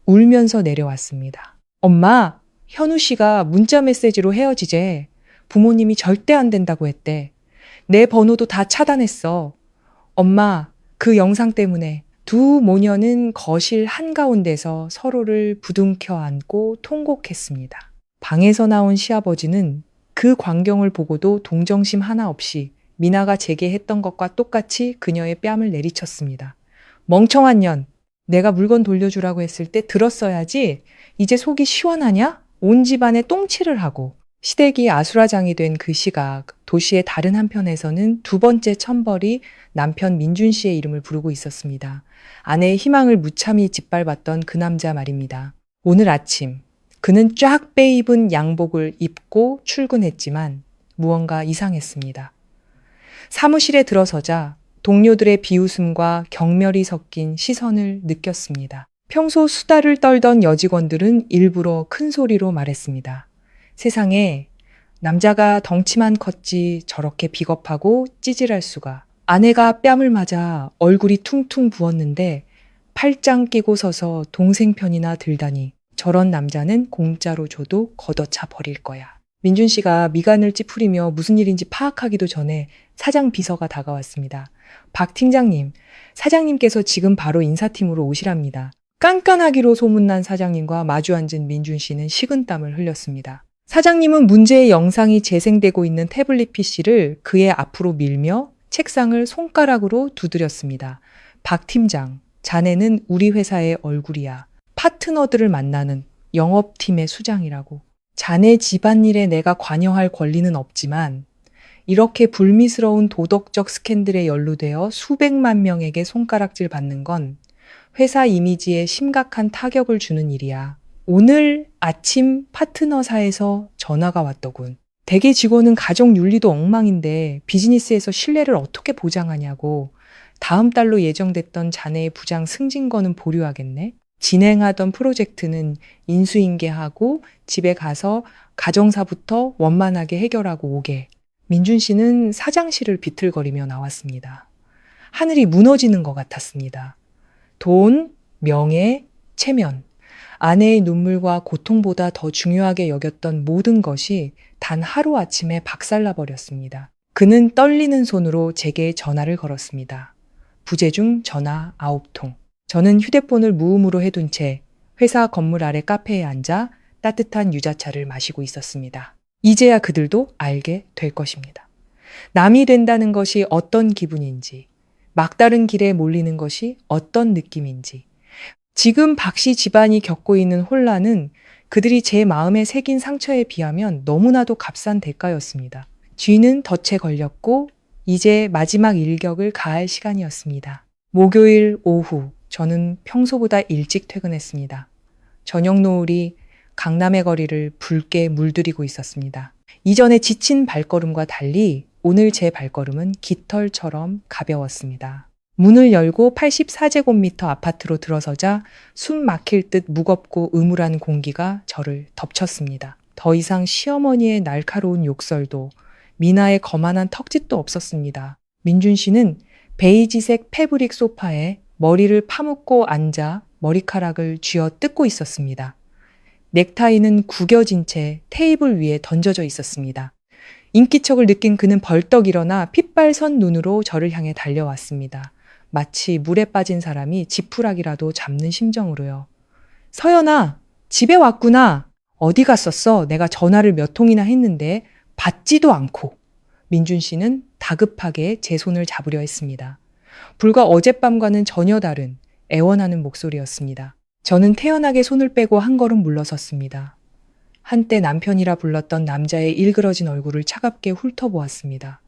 울면서 내려왔습니다. 엄마, 현우 씨가 문자 메시지로 헤어지재. 부모님이 절대 안 된다고 했대. 내 번호도 다 차단했어. 엄마, 그 영상 때문에 두 모녀는 거실 한가운데서 서로를 부둥켜 안고 통곡했습니다. 방에서 나온 시아버지는 그 광경을 보고도 동정심 하나 없이 미나가 제게 했던 것과 똑같이 그녀의 뺨을 내리쳤습니다. 멍청한 년, 내가 물건 돌려주라고 했을 때 들었어야지. 이제 속이 시원하냐? 온 집안에 똥칠을 하고. 시댁이 아수라장이 된 그 시각, 도시의 다른 한편에서는 두 번째 천벌이 남편 민준 씨의 이름을 부르고 있었습니다. 아내의 희망을 무참히 짓밟았던 그 남자 말입니다. 오늘 아침 그는 쫙 빼입은 양복을 입고 출근했지만 무언가 이상했습니다. 사무실에 들어서자 동료들의 비웃음과 경멸이 섞인 시선을 느꼈습니다. 평소 수다를 떨던 여직원들은 일부러 큰 소리로 말했습니다. 세상에 남자가 덩치만 컸지 저렇게 비겁하고 찌질할 수가. 아내가 뺨을 맞아 얼굴이 퉁퉁 부었는데 팔짱 끼고 서서 동생 편이나 들다니. 저런 남자는 공짜로 줘도 걷어차 버릴 거야. 민준 씨가 미간을 찌푸리며 무슨 일인지 파악하기도 전에 사장 비서가 다가왔습니다. 박 팀장님, 사장님께서 지금 바로 인사팀으로 오시랍니다. 깐깐하기로 소문난 사장님과 마주 앉은 민준 씨는 식은땀을 흘렸습니다. 사장님은 문제의 영상이 재생되고 있는 태블릿 PC를 그의 앞으로 밀며 책상을 손가락으로 두드렸습니다. 박 팀장, 자네는 우리 회사의 얼굴이야. 파트너들을 만나는 영업팀의 수장이라고. 자네 집안일에 내가 관여할 권리는 없지만 이렇게 불미스러운 도덕적 스캔들에 연루되어 수백만 명에게 손가락질 받는 건 회사 이미지에 심각한 타격을 주는 일이야. 오늘 아침 파트너사에서 전화가 왔더군. 대개 직원은 가정 윤리도 엉망인데 비즈니스에서 신뢰를 어떻게 보장하냐고. 다음 달로 예정됐던 자네의 부장 승진건은 보류하겠네. 진행하던 프로젝트는 인수인계하고 집에 가서 가정사부터 원만하게 해결하고 오게. 민준 씨는 사장실을 비틀거리며 나왔습니다. 하늘이 무너지는 것 같았습니다. 돈, 명예, 체면, 아내의 눈물과 고통보다 더 중요하게 여겼던 모든 것이 단 하루아침에 박살나 버렸습니다. 그는 떨리는 손으로 제게 전화를 걸었습니다. 부재중 전화 9통. 저는 휴대폰을 무음으로 해둔 채 회사 건물 아래 카페에 앉아 따뜻한 유자차를 마시고 있었습니다. 이제야 그들도 알게 될 것입니다. 남이 된다는 것이 어떤 기분인지, 막다른 길에 몰리는 것이 어떤 느낌인지, 지금 박씨 집안이 겪고 있는 혼란은 그들이 제 마음에 새긴 상처에 비하면 너무나도 값싼 대가였습니다. 쥐는 덫에 걸렸고 이제 마지막 일격을 가할 시간이었습니다. 목요일 오후 저는 평소보다 일찍 퇴근했습니다. 저녁 노을이 강남의 거리를 붉게 물들이고 있었습니다. 이전에 지친 발걸음과 달리 오늘 제 발걸음은 깃털처럼 가벼웠습니다. 문을 열고 84제곱미터 아파트로 들어서자 숨 막힐 듯 무겁고 음울한 공기가 저를 덮쳤습니다. 더 이상 시어머니의 날카로운 욕설도 미나의 거만한 턱짓도 없었습니다. 민준 씨는 베이지색 패브릭 소파에 머리를 파묻고 앉아 머리카락을 쥐어 뜯고 있었습니다. 넥타이는 구겨진 채 테이블 위에 던져져 있었습니다. 인기척을 느낀 그는 벌떡 일어나 핏발선 눈으로 저를 향해 달려왔습니다. 마치 물에 빠진 사람이 지푸라기라도 잡는 심정으로요. 서연아, 집에 왔구나. 어디 갔었어? 내가 전화를 몇 통이나 했는데 받지도 않고. 민준 씨는 다급하게 제 손을 잡으려 했습니다. 불과 어젯밤과는 전혀 다른 애원하는 목소리였습니다. 저는 태연하게 손을 빼고 한 걸음 물러섰습니다. 한때 남편이라 불렀던 남자의 일그러진 얼굴을 차갑게 훑어보았습니다.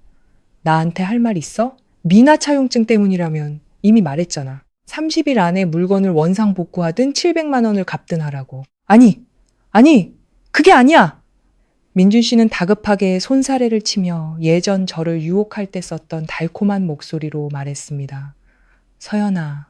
나한테 할 말 있어? 미나 차용증 때문이라면 이미 말했잖아. 30일 안에 물건을 원상 복구하든 700만 원을 갚든 하라고. 아니, 그게 아니야! 민준 씨는 다급하게 손사래를 치며 예전 저를 유혹할 때 썼던 달콤한 목소리로 말했습니다. 서연아,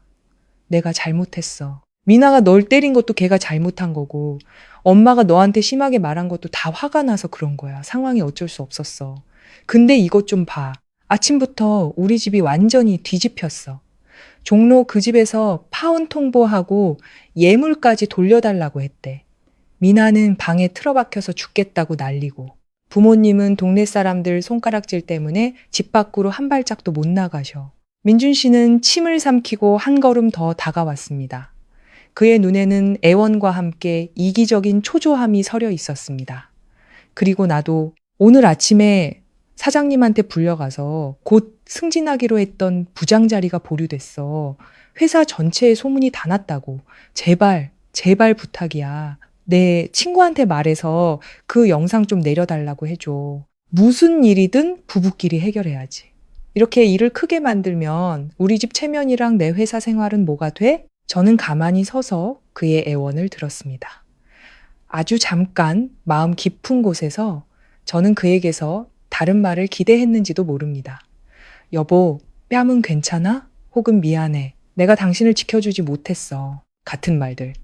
내가 잘못했어. 미나가 널 때린 것도 걔가 잘못한 거고 엄마가 너한테 심하게 말한 것도 다 화가 나서 그런 거야. 상황이 어쩔 수 없었어. 근데 이것 좀 봐. 아침부터 우리 집이 완전히 뒤집혔어. 종로 그 집에서 파혼 통보하고 예물까지 돌려달라고 했대. 미나는 방에 틀어박혀서 죽겠다고 난리고 부모님은 동네 사람들 손가락질 때문에 집 밖으로 한 발짝도 못 나가셔. 민준 씨는 침을 삼키고 한 걸음 더 다가왔습니다. 그의 눈에는 애원과 함께 이기적인 초조함이 서려 있었습니다. 그리고 나도 오늘 아침에 사장님한테 불려가서 곧 승진하기로 했던 부장 자리가 보류됐어. 회사 전체에 소문이 다 났다고. 제발 부탁이야. 내 친구한테 말해서 그 영상 좀 내려달라고 해줘. 무슨 일이든 부부끼리 해결해야지. 이렇게 일을 크게 만들면 우리 집 체면이랑 내 회사 생활은 뭐가 돼? 저는 가만히 서서 그의 애원을 들었습니다. 아주 잠깐 마음 깊은 곳에서 저는 그에게서 다른 말을 기대했는지도 모릅니다. 여보, 뺨은 괜찮아? 혹은 미안해. 내가 당신을 지켜주지 못했어. 같은 말들.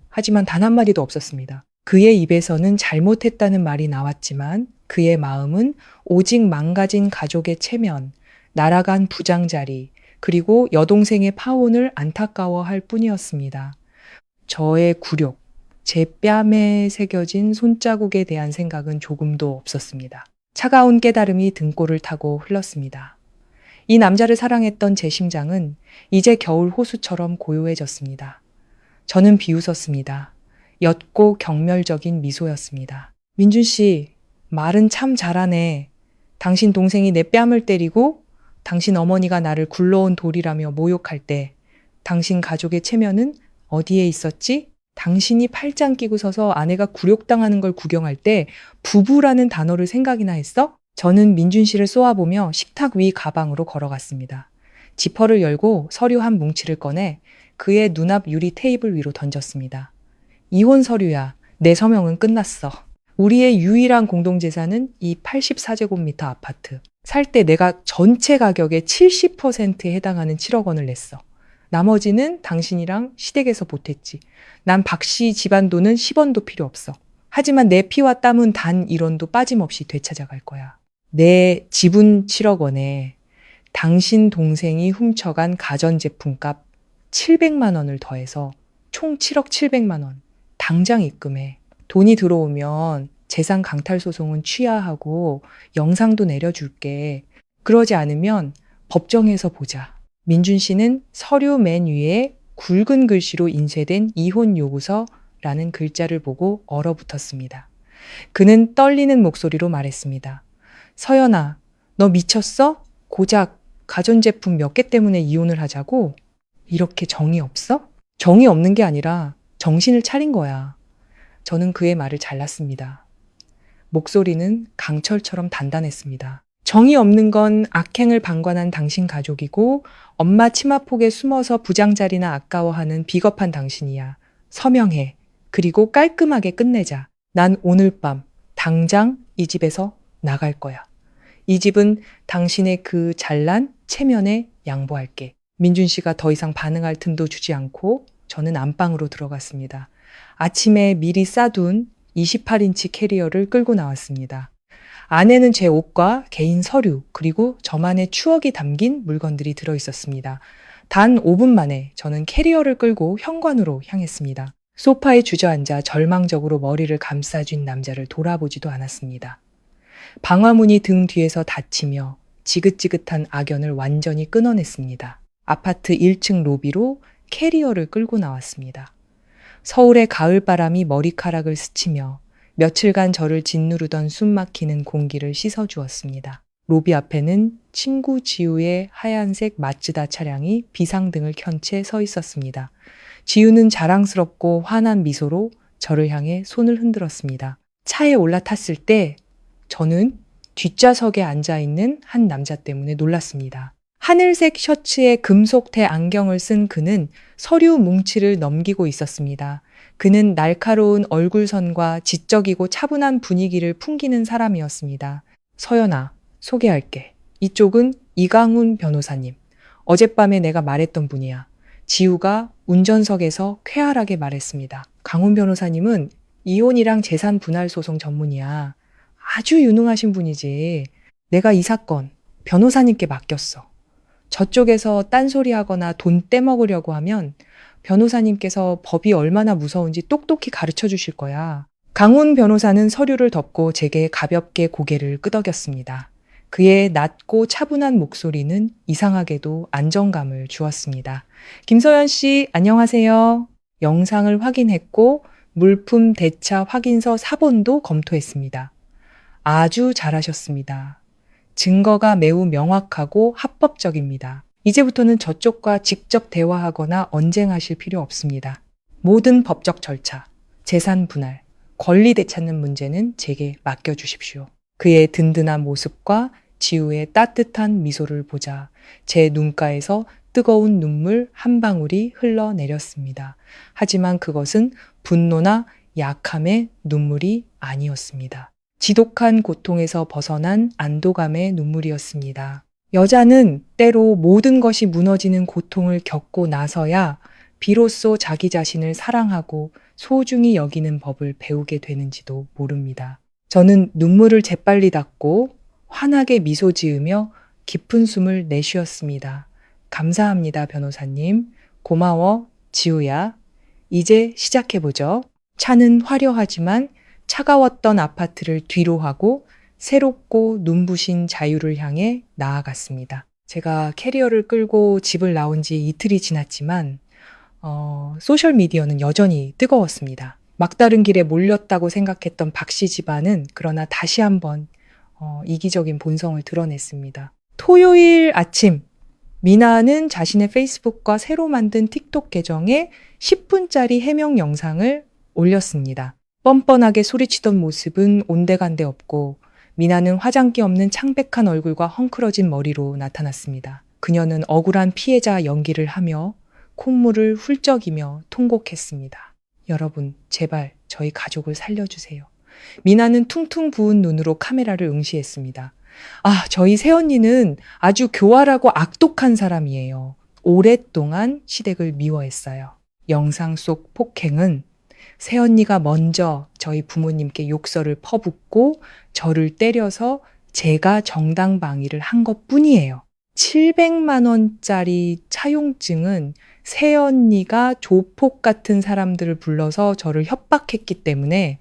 하지만 단 한마디도 없었습니다. 그의 입에서는 잘못했다는 말이 나왔지만 그의 마음은 오직 망가진 가족의 체면, 날아간 부장 자리, 그리고 여동생의 파혼을 안타까워할 뿐이었습니다. 저의 굴욕, 제 뺨에 새겨진 손자국에 대한 생각은 조금도 없었습니다. 차가운 깨달음이 등골을 타고 흘렀습니다. 이 남자를 사랑했던 제 심장은 이제 겨울 호수처럼 고요해졌습니다. 저는 비웃었습니다. 옅고 경멸적인 미소였습니다. 민준 씨, 말은 참 잘하네. 당신 동생이 내 뺨을 때리고 당신 어머니가 나를 굴러온 돌이라며 모욕할 때 당신 가족의 체면은 어디에 있었지? 당신이 팔짱 끼고 서서 아내가 굴욕당하는 걸 구경할 때 부부라는 단어를 생각이나 했어? 저는 민준 씨를 쏘아보며 식탁 위 가방으로 걸어갔습니다. 지퍼를 열고 서류 한 뭉치를 꺼내 그의 눈앞 유리 테이블 위로 던졌습니다. 이혼 서류야. 내 서명은 끝났어. 우리의 유일한 공동재산은 이 84제곱미터 아파트. 살 때 내가 전체 가격의 70%에 해당하는 7억 원을 냈어. 나머지는 당신이랑 시댁에서 보탰지. 난 박씨 집안 돈은 10원도 필요 없어. 하지만 내 피와 땀은 단 1원도 빠짐없이 되찾아갈 거야. 내 지분 7억 원에 당신 동생이 훔쳐간 가전제품값 700만 원을 더해서 총 7억 700만 원 당장 입금해. 돈이 들어오면 재산 강탈 소송은 취하하고 영상도 내려줄게. 그러지 않으면 법정에서 보자. 민준 씨는 서류 맨 위에 굵은 글씨로 인쇄된 이혼 요구서라는 글자를 보고 얼어붙었습니다. 그는 떨리는 목소리로 말했습니다. 서연아, 너 미쳤어? 고작 가전제품 몇 개 때문에 이혼을 하자고? 이렇게 정이 없어? 정이 없는 게 아니라 정신을 차린 거야. 저는 그의 말을 잘랐습니다. 목소리는 강철처럼 단단했습니다. 정이 없는 건 악행을 방관한 당신 가족이고 엄마 치마폭에 숨어서 부장자리나 아까워하는 비겁한 당신이야. 서명해. 그리고 깔끔하게 끝내자. 난 오늘 밤 당장 이 집에서 나갈 거야. 이 집은 당신의 그 잘난 체면에 양보할게. 민준 씨가 더 이상 반응할 틈도 주지 않고 저는 안방으로 들어갔습니다. 아침에 미리 싸둔 28인치 캐리어를 끌고 나왔습니다. 안에는 제 옷과 개인 서류 그리고 저만의 추억이 담긴 물건들이 들어있었습니다. 단 5분 만에 저는 캐리어를 끌고 현관으로 향했습니다. 소파에 주저앉아 절망적으로 머리를 감싸쥔 남자를 돌아보지도 않았습니다. 방화문이 등 뒤에서 닫히며 지긋지긋한 악연을 완전히 끊어냈습니다. 아파트 1층 로비로 캐리어를 끌고 나왔습니다. 서울의 가을바람이 머리카락을 스치며 며칠간 저를 짓누르던 숨막히는 공기를 씻어주었습니다. 로비 앞에는 친구 지우의 하얀색 마츠다 차량이 비상등을 켠 채 서 있었습니다. 지우는 자랑스럽고 환한 미소로 저를 향해 손을 흔들었습니다. 차에 올라탔을 때 저는 뒷좌석에 앉아있는 한 남자 때문에 놀랐습니다. 하늘색 셔츠에 금속대 안경을 쓴 그는 서류 뭉치를 넘기고 있었습니다. 그는 날카로운 얼굴선과 지적이고 차분한 분위기를 풍기는 사람이었습니다. 서연아, 소개할게. 이쪽은 이강훈 변호사님. 어젯밤에 내가 말했던 분이야. 지우가 운전석에서 쾌활하게 말했습니다. 강훈 변호사님은 이혼이랑 재산 분할 소송 전문이야. 아주 유능하신 분이지. 내가 이 사건 변호사님께 맡겼어. 저쪽에서 딴소리하거나 돈 떼먹으려고 하면 변호사님께서 법이 얼마나 무서운지 똑똑히 가르쳐 주실 거야. 강훈 변호사는 서류를 덮고 제게 가볍게 고개를 끄덕였습니다. 그의 낮고 차분한 목소리는 이상하게도 안정감을 주었습니다. 김서연 씨, 안녕하세요. 영상을 확인했고 물품 대차 확인서 사본도 검토했습니다. 아주 잘하셨습니다. 증거가 매우 명확하고 합법적입니다. 이제부터는 저쪽과 직접 대화하거나 언쟁하실 필요 없습니다. 모든 법적 절차, 재산 분할, 권리 되찾는 문제는 제게 맡겨주십시오. 그의 든든한 모습과 지우의 따뜻한 미소를 보자 제 눈가에서 뜨거운 눈물 한 방울이 흘러내렸습니다. 하지만 그것은 분노나 약함의 눈물이 아니었습니다. 지독한 고통에서 벗어난 안도감의 눈물이었습니다. 여자는 때로 모든 것이 무너지는 고통을 겪고 나서야 비로소 자기 자신을 사랑하고 소중히 여기는 법을 배우게 되는지도 모릅니다. 저는 눈물을 재빨리 닦고 환하게 미소 지으며 깊은 숨을 내쉬었습니다. 감사합니다, 변호사님. 고마워, 지우야. 이제 시작해보죠. 차는 화려하지만 차가웠던 아파트를 뒤로 하고 새롭고 눈부신 자유를 향해 나아갔습니다. 제가 캐리어를 끌고 집을 나온 지 이틀이 지났지만 소셜미디어는 여전히 뜨거웠습니다. 막다른 길에 몰렸다고 생각했던 박씨 집안은 그러나 다시 한번 이기적인 본성을 드러냈습니다. 토요일 아침, 미나는 자신의 페이스북과 새로 만든 틱톡 계정에 10분짜리 해명 영상을 올렸습니다. 뻔뻔하게 소리치던 모습은 온데간데 없고 미나는 화장기 없는 창백한 얼굴과 헝클어진 머리로 나타났습니다. 그녀는 억울한 피해자 연기를 하며 콧물을 훌쩍이며 통곡했습니다. 여러분, 제발 저희 가족을 살려주세요. 미나는 퉁퉁 부은 눈으로 카메라를 응시했습니다. 저희 새언니는 아주 교활하고 악독한 사람이에요. 오랫동안 시댁을 미워했어요. 영상 속 폭행은 새언니가 먼저 저희 부모님께 욕설을 퍼붓고 저를 때려서 제가 정당방위를 한 것뿐이에요. 700만 원짜리 차용증은 새언니가 조폭 같은 사람들을 불러서 저를 협박했기 때문에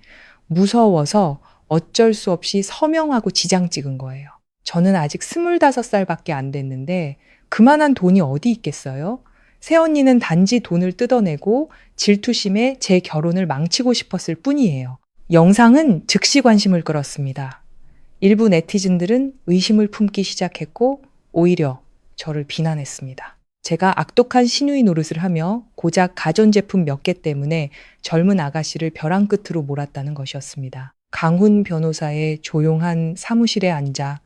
무서워서 어쩔 수 없이 서명하고 지장 찍은 거예요. 저는 아직 25살밖에 안 됐는데 그만한 돈이 어디 있겠어요? 새언니는 단지 돈을 뜯어내고 질투심에 제 결혼을 망치고 싶었을 뿐이에요. 영상은 즉시 관심을 끌었습니다. 일부 네티즌들은 의심을 품기 시작했고 오히려 저를 비난했습니다. 제가 악독한 시누이 노릇을 하며 고작 가전제품 몇 개 때문에 젊은 아가씨를 벼랑 끝으로 몰았다는 것이었습니다. 강훈 변호사의 조용한 사무실에 앉아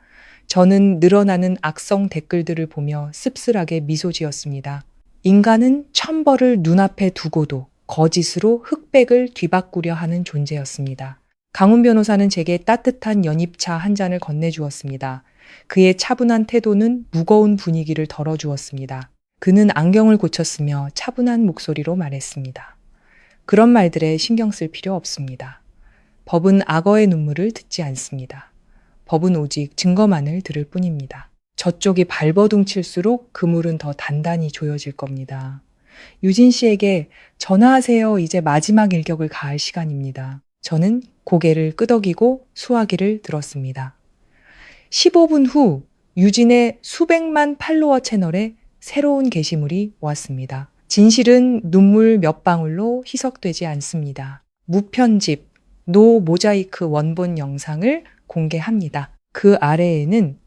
저는 늘어나는 악성 댓글들을 보며 씁쓸하게 미소 지었습니다. 인간은 천벌을 눈앞에 두고도 거짓으로 흑백을 뒤바꾸려 하는 존재였습니다. 강훈 변호사는 제게 따뜻한 연잎차 한 잔을 건네주었습니다. 그의 차분한 태도는 무거운 분위기를 덜어주었습니다. 그는 안경을 고쳤으며 차분한 목소리로 말했습니다. 그런 말들에 신경 쓸 필요 없습니다. 법은 악어의 눈물을 듣지 않습니다. 법은 오직 증거만을 들을 뿐입니다. 저쪽이 발버둥 칠수록 그물은 더 단단히 조여질 겁니다. 유진 씨에게 전화하세요. 이제 마지막 일격을 가할 시간입니다. 저는 고개를 끄덕이고 수화기를 들었습니다. 15분 후 유진의 수백만 팔로워 채널에 새로운 게시물이 왔습니다. 진실은 눈물 몇 방울로 희석되지 않습니다. 무편집, 노 모자이크 원본 영상을 공개합니다. 그 아래에는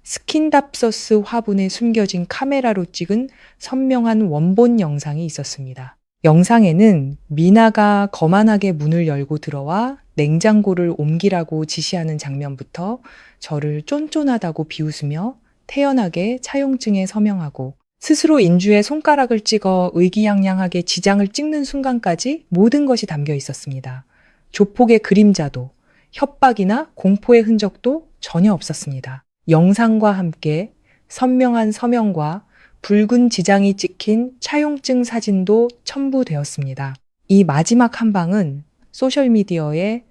스킨답서스 화분에 숨겨진 카메라로 찍은 선명한 원본 영상이 있었습니다. 영상에는 미나가 거만하게 문을 열고 들어와 냉장고를 옮기라고 지시하는 장면부터 저를 쫀쫀하다고 비웃으며 태연하게 차용증에 서명하고 스스로 인주에 손가락을 찍어 의기양양하게 지장을 찍는 순간까지 모든 것이 담겨 있었습니다. 조폭의 그림자도 협박이나 공포의 흔적도 전혀 없었습니다. 영상과 함께 선명한 서명과 붉은 지장이 찍힌 차용증 사진도 첨부되었습니다. 이 마지막 한 방은 소셜미디어에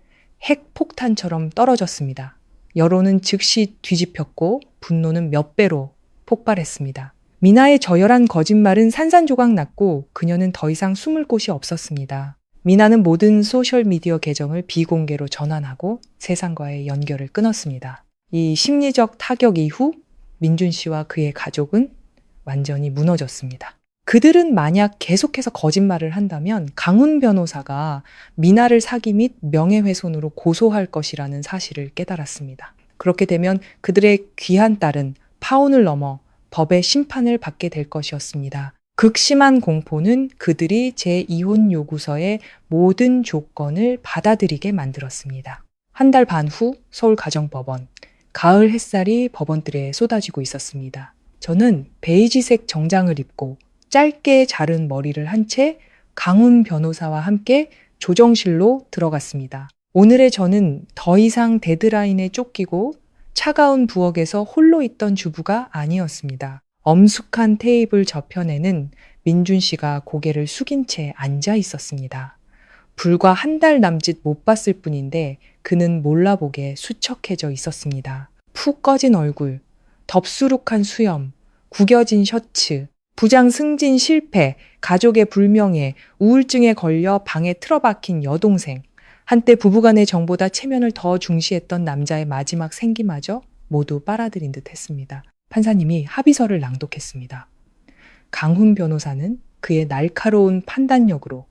핵폭탄처럼 떨어졌습니다. 여론은 즉시 뒤집혔고 분노는 몇 배로 폭발했습니다. 미나의 저열한 거짓말은 산산조각 났고 그녀는 더 이상 숨을 곳이 없었습니다. 미나는 모든 소셜미디어 계정을 비공개로 전환하고 세상과의 연결을 끊었습니다. 이 심리적 타격 이후 민준 씨와 그의 가족은 완전히 무너졌습니다. 그들은 만약 계속해서 거짓말을 한다면 강훈 변호사가 미나를 사기 및 명예훼손으로 고소할 것이라는 사실을 깨달았습니다. 그렇게 되면 그들의 귀한 딸은 파혼을 넘어 법의 심판을 받게 될 것이었습니다. 극심한 공포는 그들이 제2혼 요구서의 모든 조건을 받아들이게 만들었습니다. 한 달 반 후 서울가정법원, 가을 햇살이 법원들에 쏟아지고 있었습니다. 저는 베이지색 정장을 입고 짧게 자른 머리를 한 채 강훈 변호사와 함께 조정실로 들어갔습니다. 오늘의 저는 더 이상 데드라인에 쫓기고 차가운 부엌에서 홀로 있던 주부가 아니었습니다. 엄숙한 테이블 저편에는 민준 씨가 고개를 숙인 채 앉아 있었습니다. 불과 한 달 남짓 못 봤을 뿐인데 그는 몰라보게 수척해져 있었습니다. 푹 꺼진 얼굴, 덥수룩한 수염, 구겨진 셔츠, 부장 승진 실패, 가족의 불명예, 우울증에 걸려 방에 틀어박힌 여동생, 한때 부부간의 정보다 체면을 더 중시했던 남자의 마지막 생기마저 모두 빨아들인 듯 했습니다. 판사님이 합의서를 낭독했습니다. 강훈 변호사는 그의 날카로운 판단력으로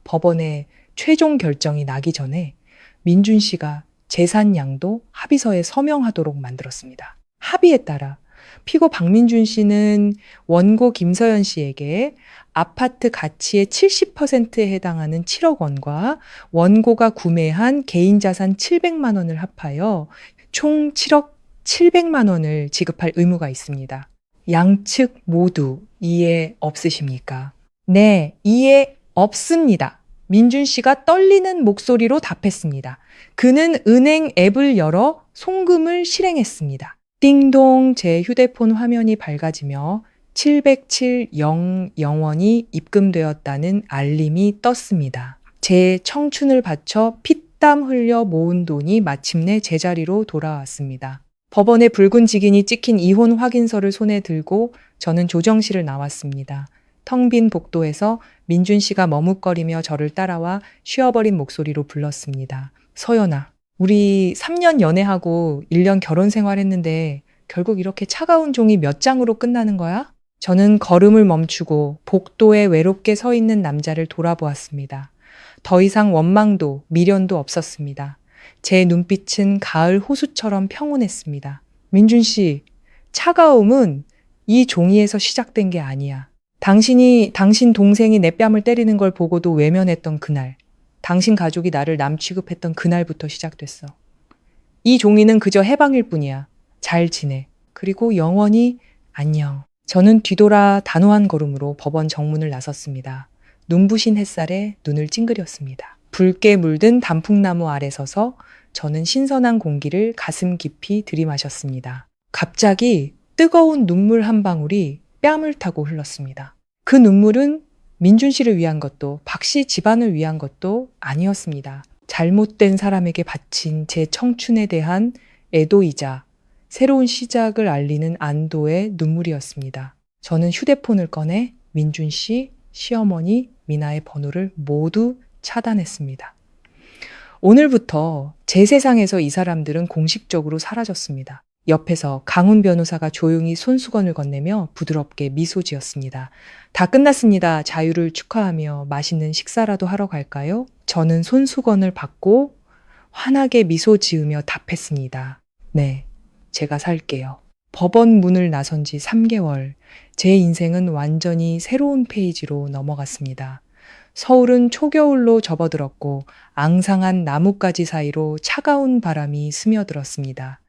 법원의 최종 결정이 나기 전에 민준 씨가 재산 양도 합의서에 서명하도록 만들었습니다. 합의에 따라 피고 박민준 씨는 원고 김서연 씨에게 아파트 가치의 70%에 해당하는 7억 원과 원고가 구매한 개인자산 700만 원을 합하여 총 7억 700만 원을 지급할 의무가 있습니다. 양측 모두 이해 없으십니까? 네, 이해 없습니다. 민준 씨가 떨리는 목소리로 답했습니다. 그는 은행 앱을 열어 송금을 실행했습니다. 띵동 제 휴대폰 화면이 밝아지며 707.00원이 입금되었다는 알림이 떴습니다. 제 청춘을 바쳐 피땀 흘려 모은 돈이 마침내 제자리로 돌아왔습니다. 법원에 붉은 직인이 찍힌 이혼 확인서를 손에 들고 저는 조정실을 나왔습니다. 텅 빈 복도에서 민준 씨가 머뭇거리며 저를 따라와 쉬어버린 목소리로 불렀습니다. 서연아, 우리 3년 연애하고 1년 결혼 생활했는데 결국 이렇게 차가운 종이 몇 장으로 끝나는 거야? 저는 걸음을 멈추고 복도에 외롭게 서 있는 남자를 돌아보았습니다. 더 이상 원망도 미련도 없었습니다. 제 눈빛은 가을 호수처럼 평온했습니다. 민준 씨, 차가움은 이 종이에서 시작된 게 아니야. 당신 동생이 내 뺨을 때리는 걸 보고도 외면했던 그날, 당신 가족이 나를 남 취급했던 그날부터 시작됐어. 이 종이는 그저 해방일 뿐이야. 잘 지내. 그리고 영원히 안녕. 저는 뒤돌아 단호한 걸음으로 법원 정문을 나섰습니다. 눈부신 햇살에 눈을 찡그렸습니다. 붉게 물든 단풍나무 아래 서서 저는 신선한 공기를 가슴 깊이 들이마셨습니다. 갑자기 뜨거운 눈물 한 방울이 뺨을 타고 흘렀습니다. 그 눈물은 민준 씨를 위한 것도 박 씨 집안을 위한 것도 아니었습니다. 잘못된 사람에게 바친 제 청춘에 대한 애도이자 새로운 시작을 알리는 안도의 눈물이었습니다. 저는 휴대폰을 꺼내 민준 씨, 시어머니, 미나의 번호를 모두 차단했습니다. 오늘부터 제 세상에서 이 사람들은 공식적으로 사라졌습니다. 옆에서 강훈 변호사가 조용히 손수건을 건네며 부드럽게 미소 지었습니다. 다 끝났습니다. 자유를 축하하며 맛있는 식사라도 하러 갈까요? 저는 손수건을 받고 환하게 미소 지으며 답했습니다. 네, 제가 살게요. 법원 문을 나선 지 3개월, 제 인생은 완전히 새로운 페이지로 넘어갔습니다. 서울은 초겨울로 접어들었고 앙상한 나뭇가지 사이로 차가운 바람이 스며들었습니다.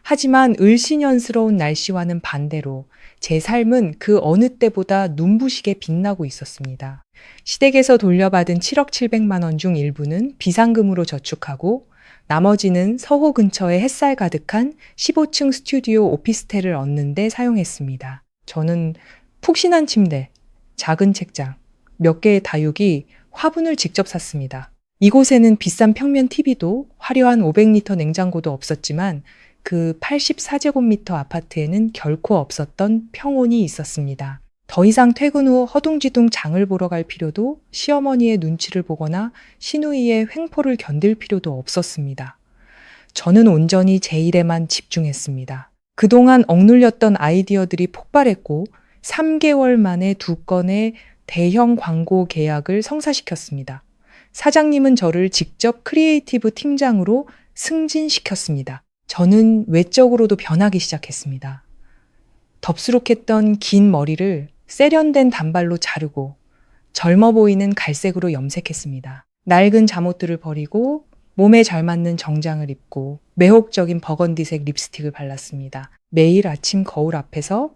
하지만 을씨년스러운 날씨와는 반대로 제 삶은 그 어느 때보다 눈부시게 빛나고 있었습니다. 시댁에서 돌려받은 7억 7백만 원 중 일부는 비상금으로 저축하고 나머지는 서호 근처에 햇살 가득한 15층 스튜디오 오피스텔을 얻는 데 사용했습니다. 저는 푹신한 침대, 작은 책장, 몇 개의 다육이, 화분을 직접 샀습니다. 이곳에는 비싼 평면 TV도 화려한 500리터 냉장고도 없었지만 그 84제곱미터 아파트에는 결코 없었던 평온이 있었습니다. 더 이상 퇴근 후 허둥지둥 장을 보러 갈 필요도 시어머니의 눈치를 보거나 시누이의 횡포를 견딜 필요도 없었습니다. 저는 온전히 제 일에만 집중했습니다. 그동안 억눌렸던 아이디어들이 폭발했고 3개월 만에 2건의 대형 광고 계약을 성사시켰습니다. 사장님은 저를 직접 크리에이티브 팀장으로 승진시켰습니다. 저는 외적으로도 변하기 시작했습니다. 덥수룩했던 긴 머리를 세련된 단발로 자르고 젊어 보이는 갈색으로 염색했습니다. 낡은 잠옷들을 버리고 몸에 잘 맞는 정장을 입고 매혹적인 버건디색 립스틱을 발랐습니다. 매일 아침 거울 앞에서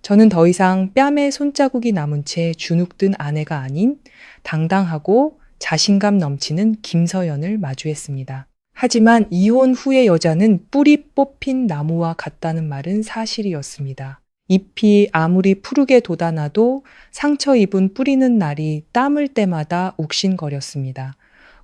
저는 더 이상 뺨에 손자국이 남은 채 주눅든 아내가 아닌 당당하고 자신감 넘치는 김서연을 마주했습니다. 하지만 이혼 후의 여자는 뿌리 뽑힌 나무와 같다는 말은 사실이었습니다. 잎이 아무리 푸르게 돋아나도 상처 입은 뿌리는 날이 땀을 때마다 욱신거렸습니다.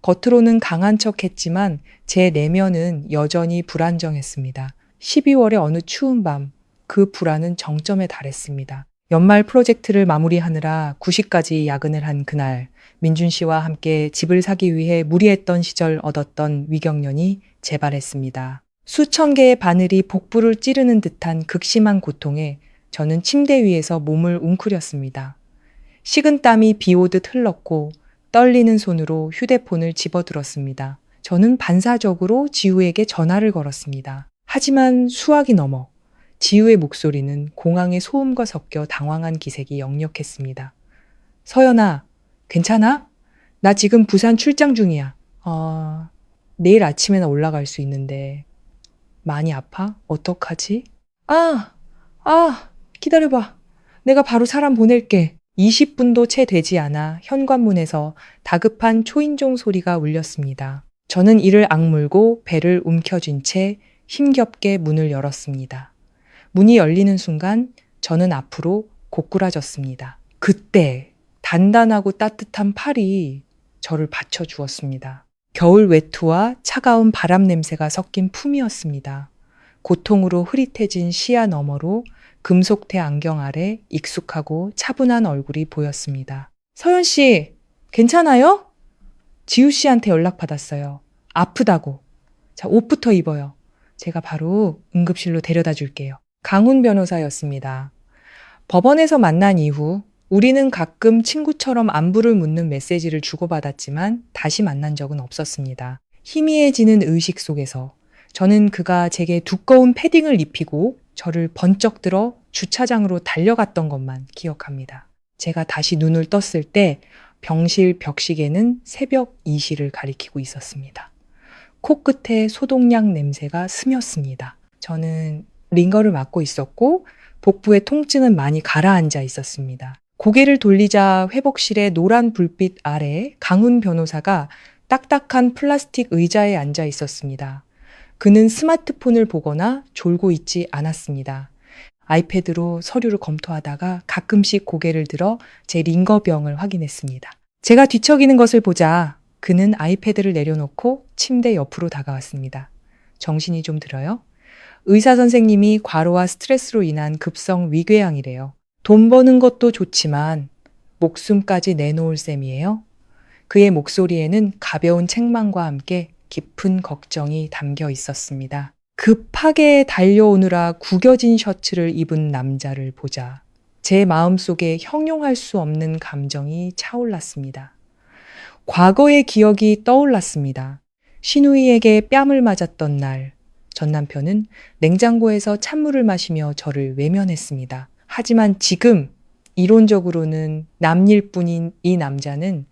겉으로는 강한 척했지만 제 내면은 여전히 불안정했습니다. 12월의 어느 추운 밤, 그 불안은 정점에 달했습니다. 연말 프로젝트를 마무리하느라 9시까지 야근을 한 그날, 민준 씨와 함께 집을 사기 위해 무리했던 시절 얻었던 위경련이 재발했습니다. 수천 개의 바늘이 복부를 찌르는 듯한 극심한 고통에 저는 침대 위에서 몸을 웅크렸습니다. 식은 땀이 비 오듯 흘렀고 떨리는 손으로 휴대폰을 집어들었습니다. 저는 반사적으로 지우에게 전화를 걸었습니다. 하지만 수화기 너머 지우의 목소리는 공항의 소음과 섞여 당황한 기색이 역력했습니다. 서연아, 괜찮아? 나 지금 부산 출장 중이야. 내일 아침에나 올라갈 수 있는데 많이 아파? 어떡하지? 기다려봐. 내가 바로 사람 보낼게. 20분도 채 되지 않아 현관문에서 다급한 초인종 소리가 울렸습니다. 저는 이를 악물고 배를 움켜쥔 채 힘겹게 문을 열었습니다. 문이 열리는 순간 저는 앞으로 고꾸라졌습니다. 그때 단단하고 따뜻한 팔이 저를 받쳐주었습니다. 겨울 외투와 차가운 바람 냄새가 섞인 품이었습니다. 고통으로 흐릿해진 시야 너머로 금속태 안경 아래 익숙하고 차분한 얼굴이 보였습니다. 서연 씨, 괜찮아요? 지우 씨한테 연락받았어요. 아프다고. 자, 옷부터 입어요. 제가 바로 응급실로 데려다 줄게요. 강훈 변호사였습니다. 법원에서 만난 이후 우리는 가끔 친구처럼 안부를 묻는 메시지를 주고받았지만 다시 만난 적은 없었습니다. 희미해지는 의식 속에서 저는 그가 제게 두꺼운 패딩을 입히고 저를 번쩍 들어 주차장으로 달려갔던 것만 기억합니다. 제가 다시 눈을 떴을 때 병실 벽시계는 새벽 2시를 가리키고 있었습니다. 코끝에 소독약 냄새가 스쳤습니다. 저는 링거를 맞고 있었고 복부의 통증은 많이 가라앉아 있었습니다. 고개를 돌리자 회복실의 노란 불빛 아래 강훈 변호사가 딱딱한 플라스틱 의자에 앉아 있었습니다. 그는 스마트폰을 보거나 졸고 있지 않았습니다. 아이패드로 서류를 검토하다가 가끔씩 고개를 들어 제 링거병을 확인했습니다. 제가 뒤척이는 것을 보자 그는 아이패드를 내려놓고 침대 옆으로 다가왔습니다. 정신이 좀 들어요? 의사 선생님이 과로와 스트레스로 인한 급성 위궤양이래요. 돈 버는 것도 좋지만 목숨까지 내놓을 셈이에요. 그의 목소리에는 가벼운 책망과 함께 깊은 걱정이 담겨 있었습니다. 급하게 달려오느라 구겨진 셔츠를 입은 남자를 보자 제 마음속에 형용할 수 없는 감정이 차올랐습니다. 과거의 기억이 떠올랐습니다. 시누이에게 뺨을 맞았던 날, 전 남편은 냉장고에서 찬물을 마시며 저를 외면했습니다. 하지만 지금 이론적으로는 남일 뿐인 이 남자는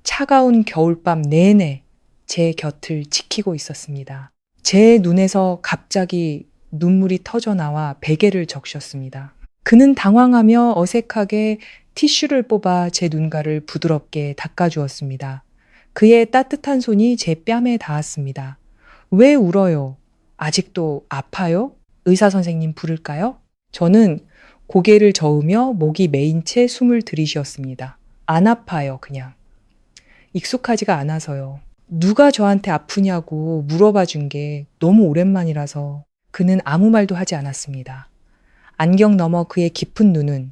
차가운 겨울밤 내내 제 곁을 지키고 있었습니다. 제 눈에서 갑자기 눈물이 터져 나와 베개를 적셨습니다. 그는 당황하며 어색하게 티슈를 뽑아 제 눈가를 부드럽게 닦아주었습니다. 그의 따뜻한 손이 제 뺨에 닿았습니다. 왜 울어요? 아직도 아파요? 의사 선생님 부를까요? 저는 고개를 저으며 목이 메인 채 숨을 들이쉬었습니다. 안 아파요, 그냥. 익숙하지가 않아서요. 누가 저한테 아프냐고 물어봐 준 게 너무 오랜만이라서 그는 아무 말도 하지 않았습니다. 안경 너머 그의 깊은 눈은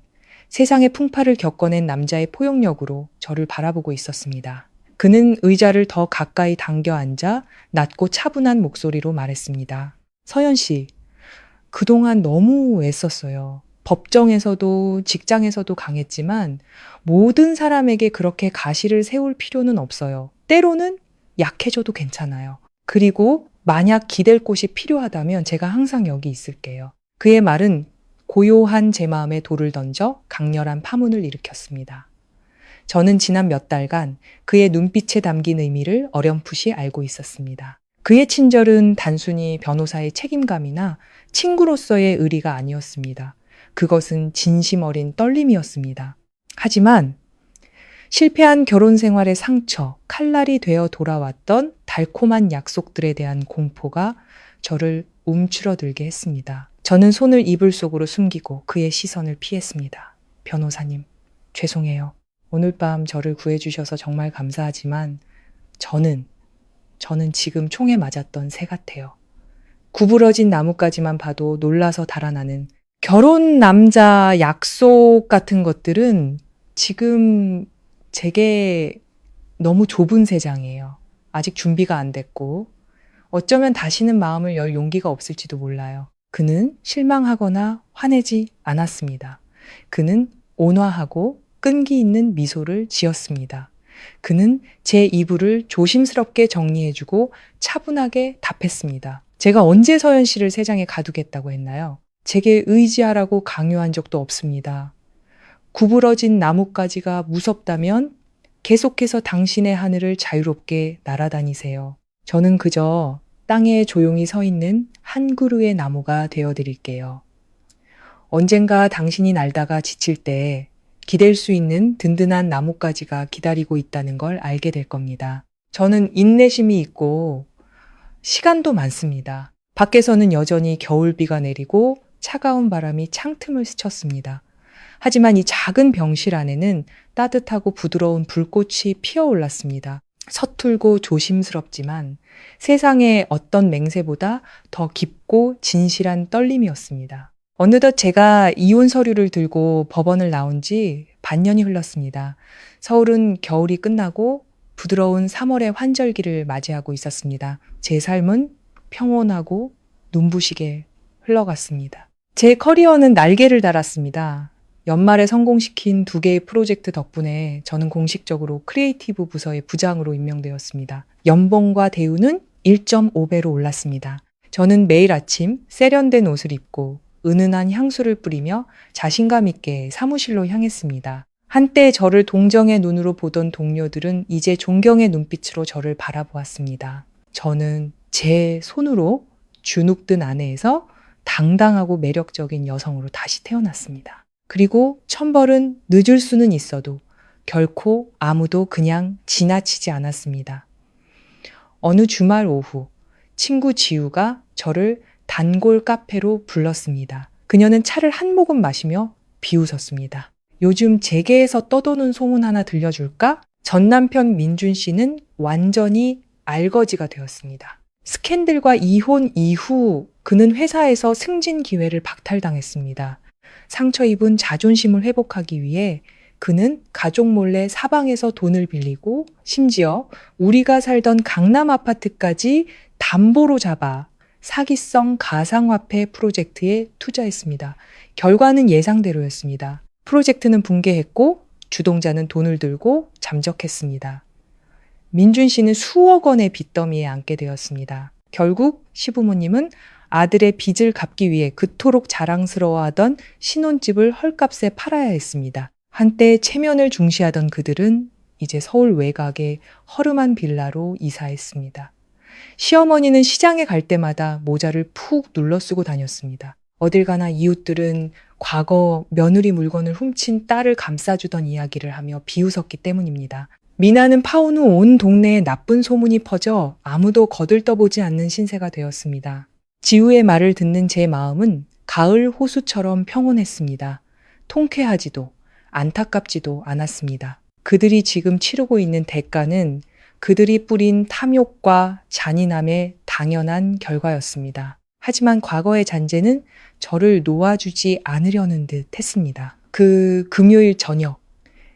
세상의 풍파를 겪어낸 남자의 포용력으로 저를 바라보고 있었습니다. 그는 의자를 더 가까이 당겨 앉아 낮고 차분한 목소리로 말했습니다. 서연 씨, 그동안 너무 애썼어요. 법정에서도 직장에서도 강했지만 모든 사람에게 그렇게 가시를 세울 필요는 없어요. 때로는 약해져도 괜찮아요. 그리고 만약 기댈 곳이 필요하다면 제가 항상 여기 있을게요. 그의 말은 고요한 제 마음에 돌을 던져 강렬한 파문을 일으켰습니다. 저는 지난 몇 달간 그의 눈빛에 담긴 의미를 어렴풋이 알고 있었습니다. 그의 친절은 단순히 변호사의 책임감이나 친구로서의 의리가 아니었습니다. 그것은 진심 어린 떨림이었습니다. 하지만 실패한 결혼 생활의 상처, 칼날이 되어 돌아왔던 달콤한 약속들에 대한 공포가 저를 움츠러들게 했습니다. 저는 손을 이불 속으로 숨기고 그의 시선을 피했습니다. 변호사님, 죄송해요. 오늘 밤 저를 구해주셔서 정말 감사하지만 저는 지금 총에 맞았던 새 같아요. 구부러진 나뭇가지만 봐도 놀라서 달아나는 결혼 남자 약속 같은 것들은 지금 제게 너무 좁은 세상이에요. 아직 준비가 안 됐고 어쩌면 다시는 마음을 열 용기가 없을지도 몰라요. 그는 실망하거나 화내지 않았습니다. 그는 온화하고 끈기 있는 미소를 지었습니다. 그는 제 이불을 조심스럽게 정리해주고 차분하게 답했습니다. 제가 언제 서연 씨를 세상에 가두겠다고 했나요? 제게 의지하라고 강요한 적도 없습니다. 구부러진 나뭇가지가 무섭다면 계속해서 당신의 하늘을 자유롭게 날아다니세요. 저는 그저 땅에 조용히 서 있는 한 그루의 나무가 되어드릴게요. 언젠가 당신이 날다가 지칠 때 기댈 수 있는 든든한 나뭇가지가 기다리고 있다는 걸 알게 될 겁니다. 저는 인내심이 있고 시간도 많습니다. 밖에서는 여전히 겨울비가 내리고 차가운 바람이 창틈을 스쳤습니다. 하지만 이 작은 병실 안에는 따뜻하고 부드러운 불꽃이 피어올랐습니다. 서툴고 조심스럽지만 세상의 어떤 맹세보다 더 깊고 진실한 떨림이었습니다. 어느덧 제가 이혼 서류를 들고 법원을 나온 지 반년이 흘렀습니다. 서울은 겨울이 끝나고 부드러운 3월의 환절기를 맞이하고 있었습니다. 제 삶은 평온하고 눈부시게 흘러갔습니다. 제 커리어는 날개를 달았습니다. 연말에 성공시킨 2개의 프로젝트 덕분에 저는 공식적으로 크리에이티브 부서의 부장으로 임명되었습니다. 연봉과 대우는 1.5배로 올랐습니다. 저는 매일 아침 세련된 옷을 입고 은은한 향수를 뿌리며 자신감 있게 사무실로 향했습니다. 한때 저를 동정의 눈으로 보던 동료들은 이제 존경의 눈빛으로 저를 바라보았습니다. 저는 제 손으로 주눅든 아내에서 당당하고 매력적인 여성으로 다시 태어났습니다. 그리고 천벌은 늦을 수는 있어도 결코 아무도 그냥 지나치지 않았습니다. 어느 주말 오후 친구 지우가 저를 단골 카페로 불렀습니다. 그녀는 차를 한 모금 마시며 비웃었습니다. 요즘 재계에서 떠도는 소문 하나 들려줄까? 전 남편 민준 씨는 완전히 알거지가 되었습니다. 스캔들과 이혼 이후 그는 회사에서 승진 기회를 박탈당했습니다. 상처 입은 자존심을 회복하기 위해 그는 가족 몰래 사방에서 돈을 빌리고 심지어 우리가 살던 강남 아파트까지 담보로 잡아 사기성 가상화폐 프로젝트에 투자했습니다. 결과는 예상대로였습니다. 프로젝트는 붕괴했고 주동자는 돈을 들고 잠적했습니다. 민준 씨는 수억 원의 빚더미에 앉게 되었습니다. 결국 시부모님은 아들의 빚을 갚기 위해 그토록 자랑스러워하던 신혼집을 헐값에 팔아야 했습니다. 한때 체면을 중시하던 그들은 이제 서울 외곽의 허름한 빌라로 이사했습니다. 시어머니는 시장에 갈 때마다 모자를 푹 눌러 쓰고 다녔습니다. 어딜 가나 이웃들은 과거 며느리 물건을 훔친 딸을 감싸주던 이야기를 하며 비웃었기 때문입니다. 미나는 파혼 후 온 동네에 나쁜 소문이 퍼져 아무도 거들떠보지 않는 신세가 되었습니다. 지우의 말을 듣는 제 마음은 가을 호수처럼 평온했습니다. 통쾌하지도 안타깝지도 않았습니다. 그들이 지금 치르고 있는 대가는 그들이 뿌린 탐욕과 잔인함의 당연한 결과였습니다. 하지만 과거의 잔재는 저를 놓아주지 않으려는 듯 했습니다. 그 금요일 저녁,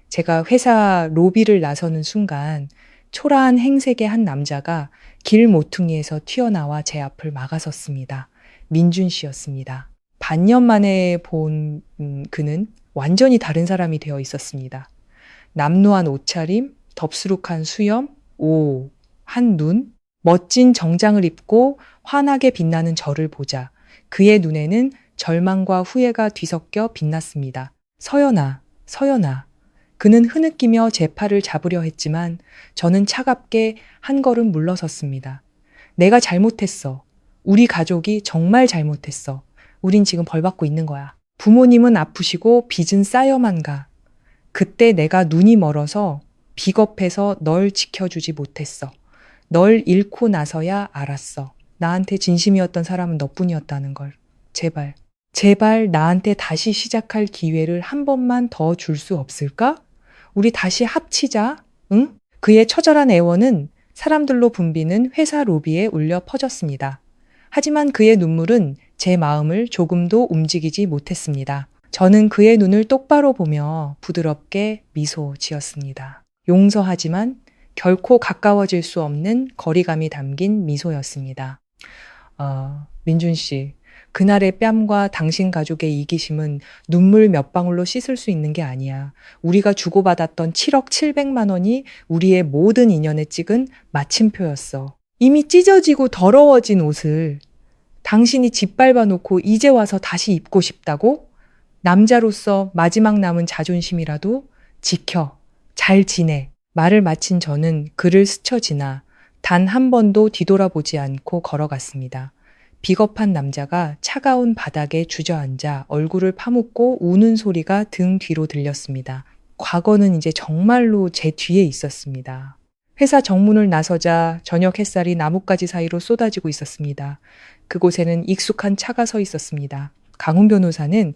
제가 회사 로비를 나서는 순간 초라한 행색의 한 남자가 길 모퉁이에서 튀어나와 제 앞을 막아섰습니다. 민준 씨였습니다. 반년 만에 본 그는 완전히 다른 사람이 되어 있었습니다. 남루한 옷차림, 덥수룩한 수염, 한 눈, 멋진 정장을 입고 환하게 빛나는 저를 보자 그의 눈에는 절망과 후회가 뒤섞여 빛났습니다. 서연아, 서연아. 그는 흐느끼며 제 팔을 잡으려 했지만 저는 차갑게 한 걸음 물러섰습니다. 내가 잘못했어. 우리 가족이 정말 잘못했어. 우린 지금 벌 받고 있는 거야. 부모님은 아프시고 빚은 쌓여만 가. 그때 내가 눈이 멀어서 비겁해서 널 지켜주지 못했어. 널 잃고 나서야 알았어. 나한테 진심이었던 사람은 너뿐이었다는 걸. 제발, 제발 나한테 다시 시작할 기회를 한 번만 더 줄 수 없을까? 우리 다시 합치자, 응? 그의 처절한 애원은 사람들로 붐비는 회사 로비에 울려 퍼졌습니다. 하지만 그의 눈물은 제 마음을 조금도 움직이지 못했습니다. 저는 그의 눈을 똑바로 보며 부드럽게 미소 지었습니다. 용서하지만 결코 가까워질 수 없는 거리감이 담긴 미소였습니다. 민준 씨, 그날의 뺨과 당신 가족의 이기심은 눈물 몇 방울로 씻을 수 있는 게 아니야. 우리가 주고받았던 7억 700만 원이 우리의 모든 인연에 찍은 마침표였어. 이미 찢어지고 더러워진 옷을 당신이 짓밟아 놓고 이제 와서 다시 입고 싶다고? 남자로서 마지막 남은 자존심이라도 지켜. 잘 지내. 말을 마친 저는 그를 스쳐 지나 단 한 번도 뒤돌아보지 않고 걸어갔습니다. 비겁한 남자가 차가운 바닥에 주저앉아 얼굴을 파묻고 우는 소리가 등 뒤로 들렸습니다. 과거는 이제 정말로 제 뒤에 있었습니다. 회사 정문을 나서자 저녁 햇살이 나뭇가지 사이로 쏟아지고 있었습니다. 그곳에는 익숙한 차가 서 있었습니다. 강훈 변호사는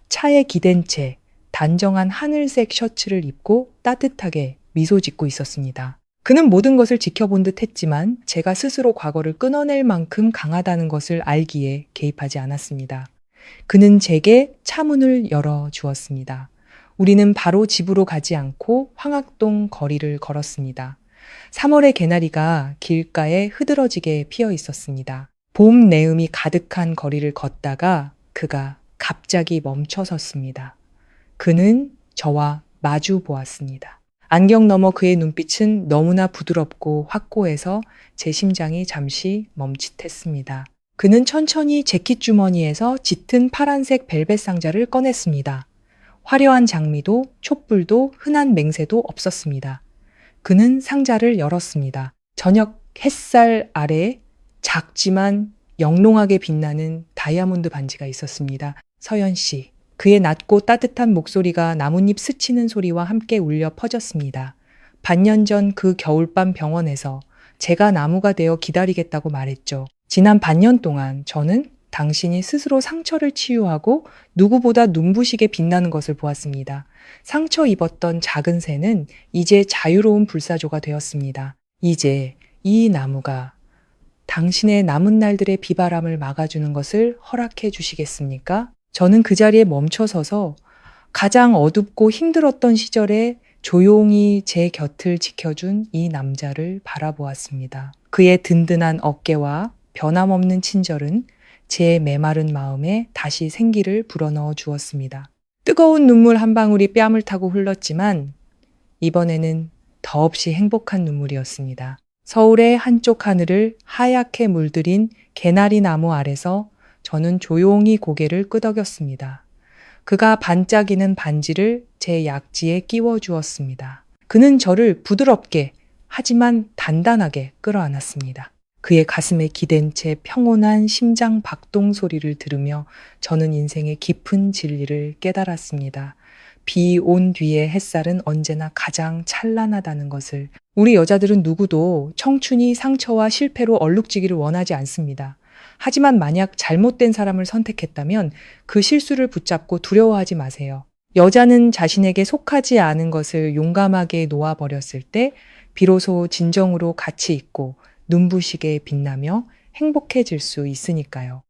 차에 기댄 채 단정한 하늘색 셔츠를 입고 따뜻하게 미소 짓고 있었습니다. 그는 모든 것을 지켜본 듯 했지만 제가 스스로 과거를 끊어낼 만큼 강하다는 것을 알기에 개입하지 않았습니다. 그는 제게 차문을 열어주었습니다. 우리는 바로 집으로 가지 않고 황학동 거리를 걸었습니다. 3월의 개나리가 길가에 흐드러지게 피어 있었습니다. 봄 내음이 가득한 거리를 걷다가 그가 갑자기 멈춰 섰습니다. 그는 저와 마주 보았습니다. 안경 너머 그의 눈빛은 너무나 부드럽고 확고해서 제 심장이 잠시 멈칫했습니다. 그는 천천히 재킷 주머니에서 짙은 파란색 벨벳 상자를 꺼냈습니다. 화려한 장미도 촛불도 흔한 맹세도 없었습니다. 그는 상자를 열었습니다. 저녁 햇살 아래 작지만 영롱하게 빛나는 다이아몬드 반지가 있었습니다. 서연 씨, 그의 낮고 따뜻한 목소리가 나뭇잎 스치는 소리와 함께 울려 퍼졌습니다. 반년 전 그 겨울밤 병원에서 제가 나무가 되어 기다리겠다고 말했죠. 지난 반년 동안 저는 당신이 스스로 상처를 치유하고 누구보다 눈부시게 빛나는 것을 보았습니다. 상처 입었던 작은 새는 이제 자유로운 불사조가 되었습니다. 이제 이 나무가 당신의 남은 날들의 비바람을 막아주는 것을 허락해 주시겠습니까? 저는 그 자리에 멈춰서서 가장 어둡고 힘들었던 시절에 조용히 제 곁을 지켜준 이 남자를 바라보았습니다. 그의 든든한 어깨와 변함없는 친절은 제 메마른 마음에 다시 생기를 불어넣어 주었습니다. 뜨거운 눈물 한 방울이 뺨을 타고 흘렀지만 이번에는 더없이 행복한 눈물이었습니다. 서울의 한쪽 하늘을 하얗게 물들인 개나리 나무 아래서 저는 조용히 고개를 끄덕였습니다. 그가 반짝이는 반지를 제 약지에 끼워 주었습니다. 그는 저를 부드럽게 하지만 단단하게 끌어안았습니다. 그의 가슴에 기댄 채 평온한 심장 박동 소리를 들으며 저는 인생의 깊은 진리를 깨달았습니다. 비 온 뒤의 햇살은 언제나 가장 찬란하다는 것을. 우리 여자들은 누구도 청춘이 상처와 실패로 얼룩지기를 원하지 않습니다. 하지만 만약 잘못된 사람을 선택했다면 그 실수를 붙잡고 두려워하지 마세요. 여자는 자신에게 속하지 않은 것을 용감하게 놓아버렸을 때 비로소 진정으로 가치 있고 눈부시게 빛나며 행복해질 수 있으니까요.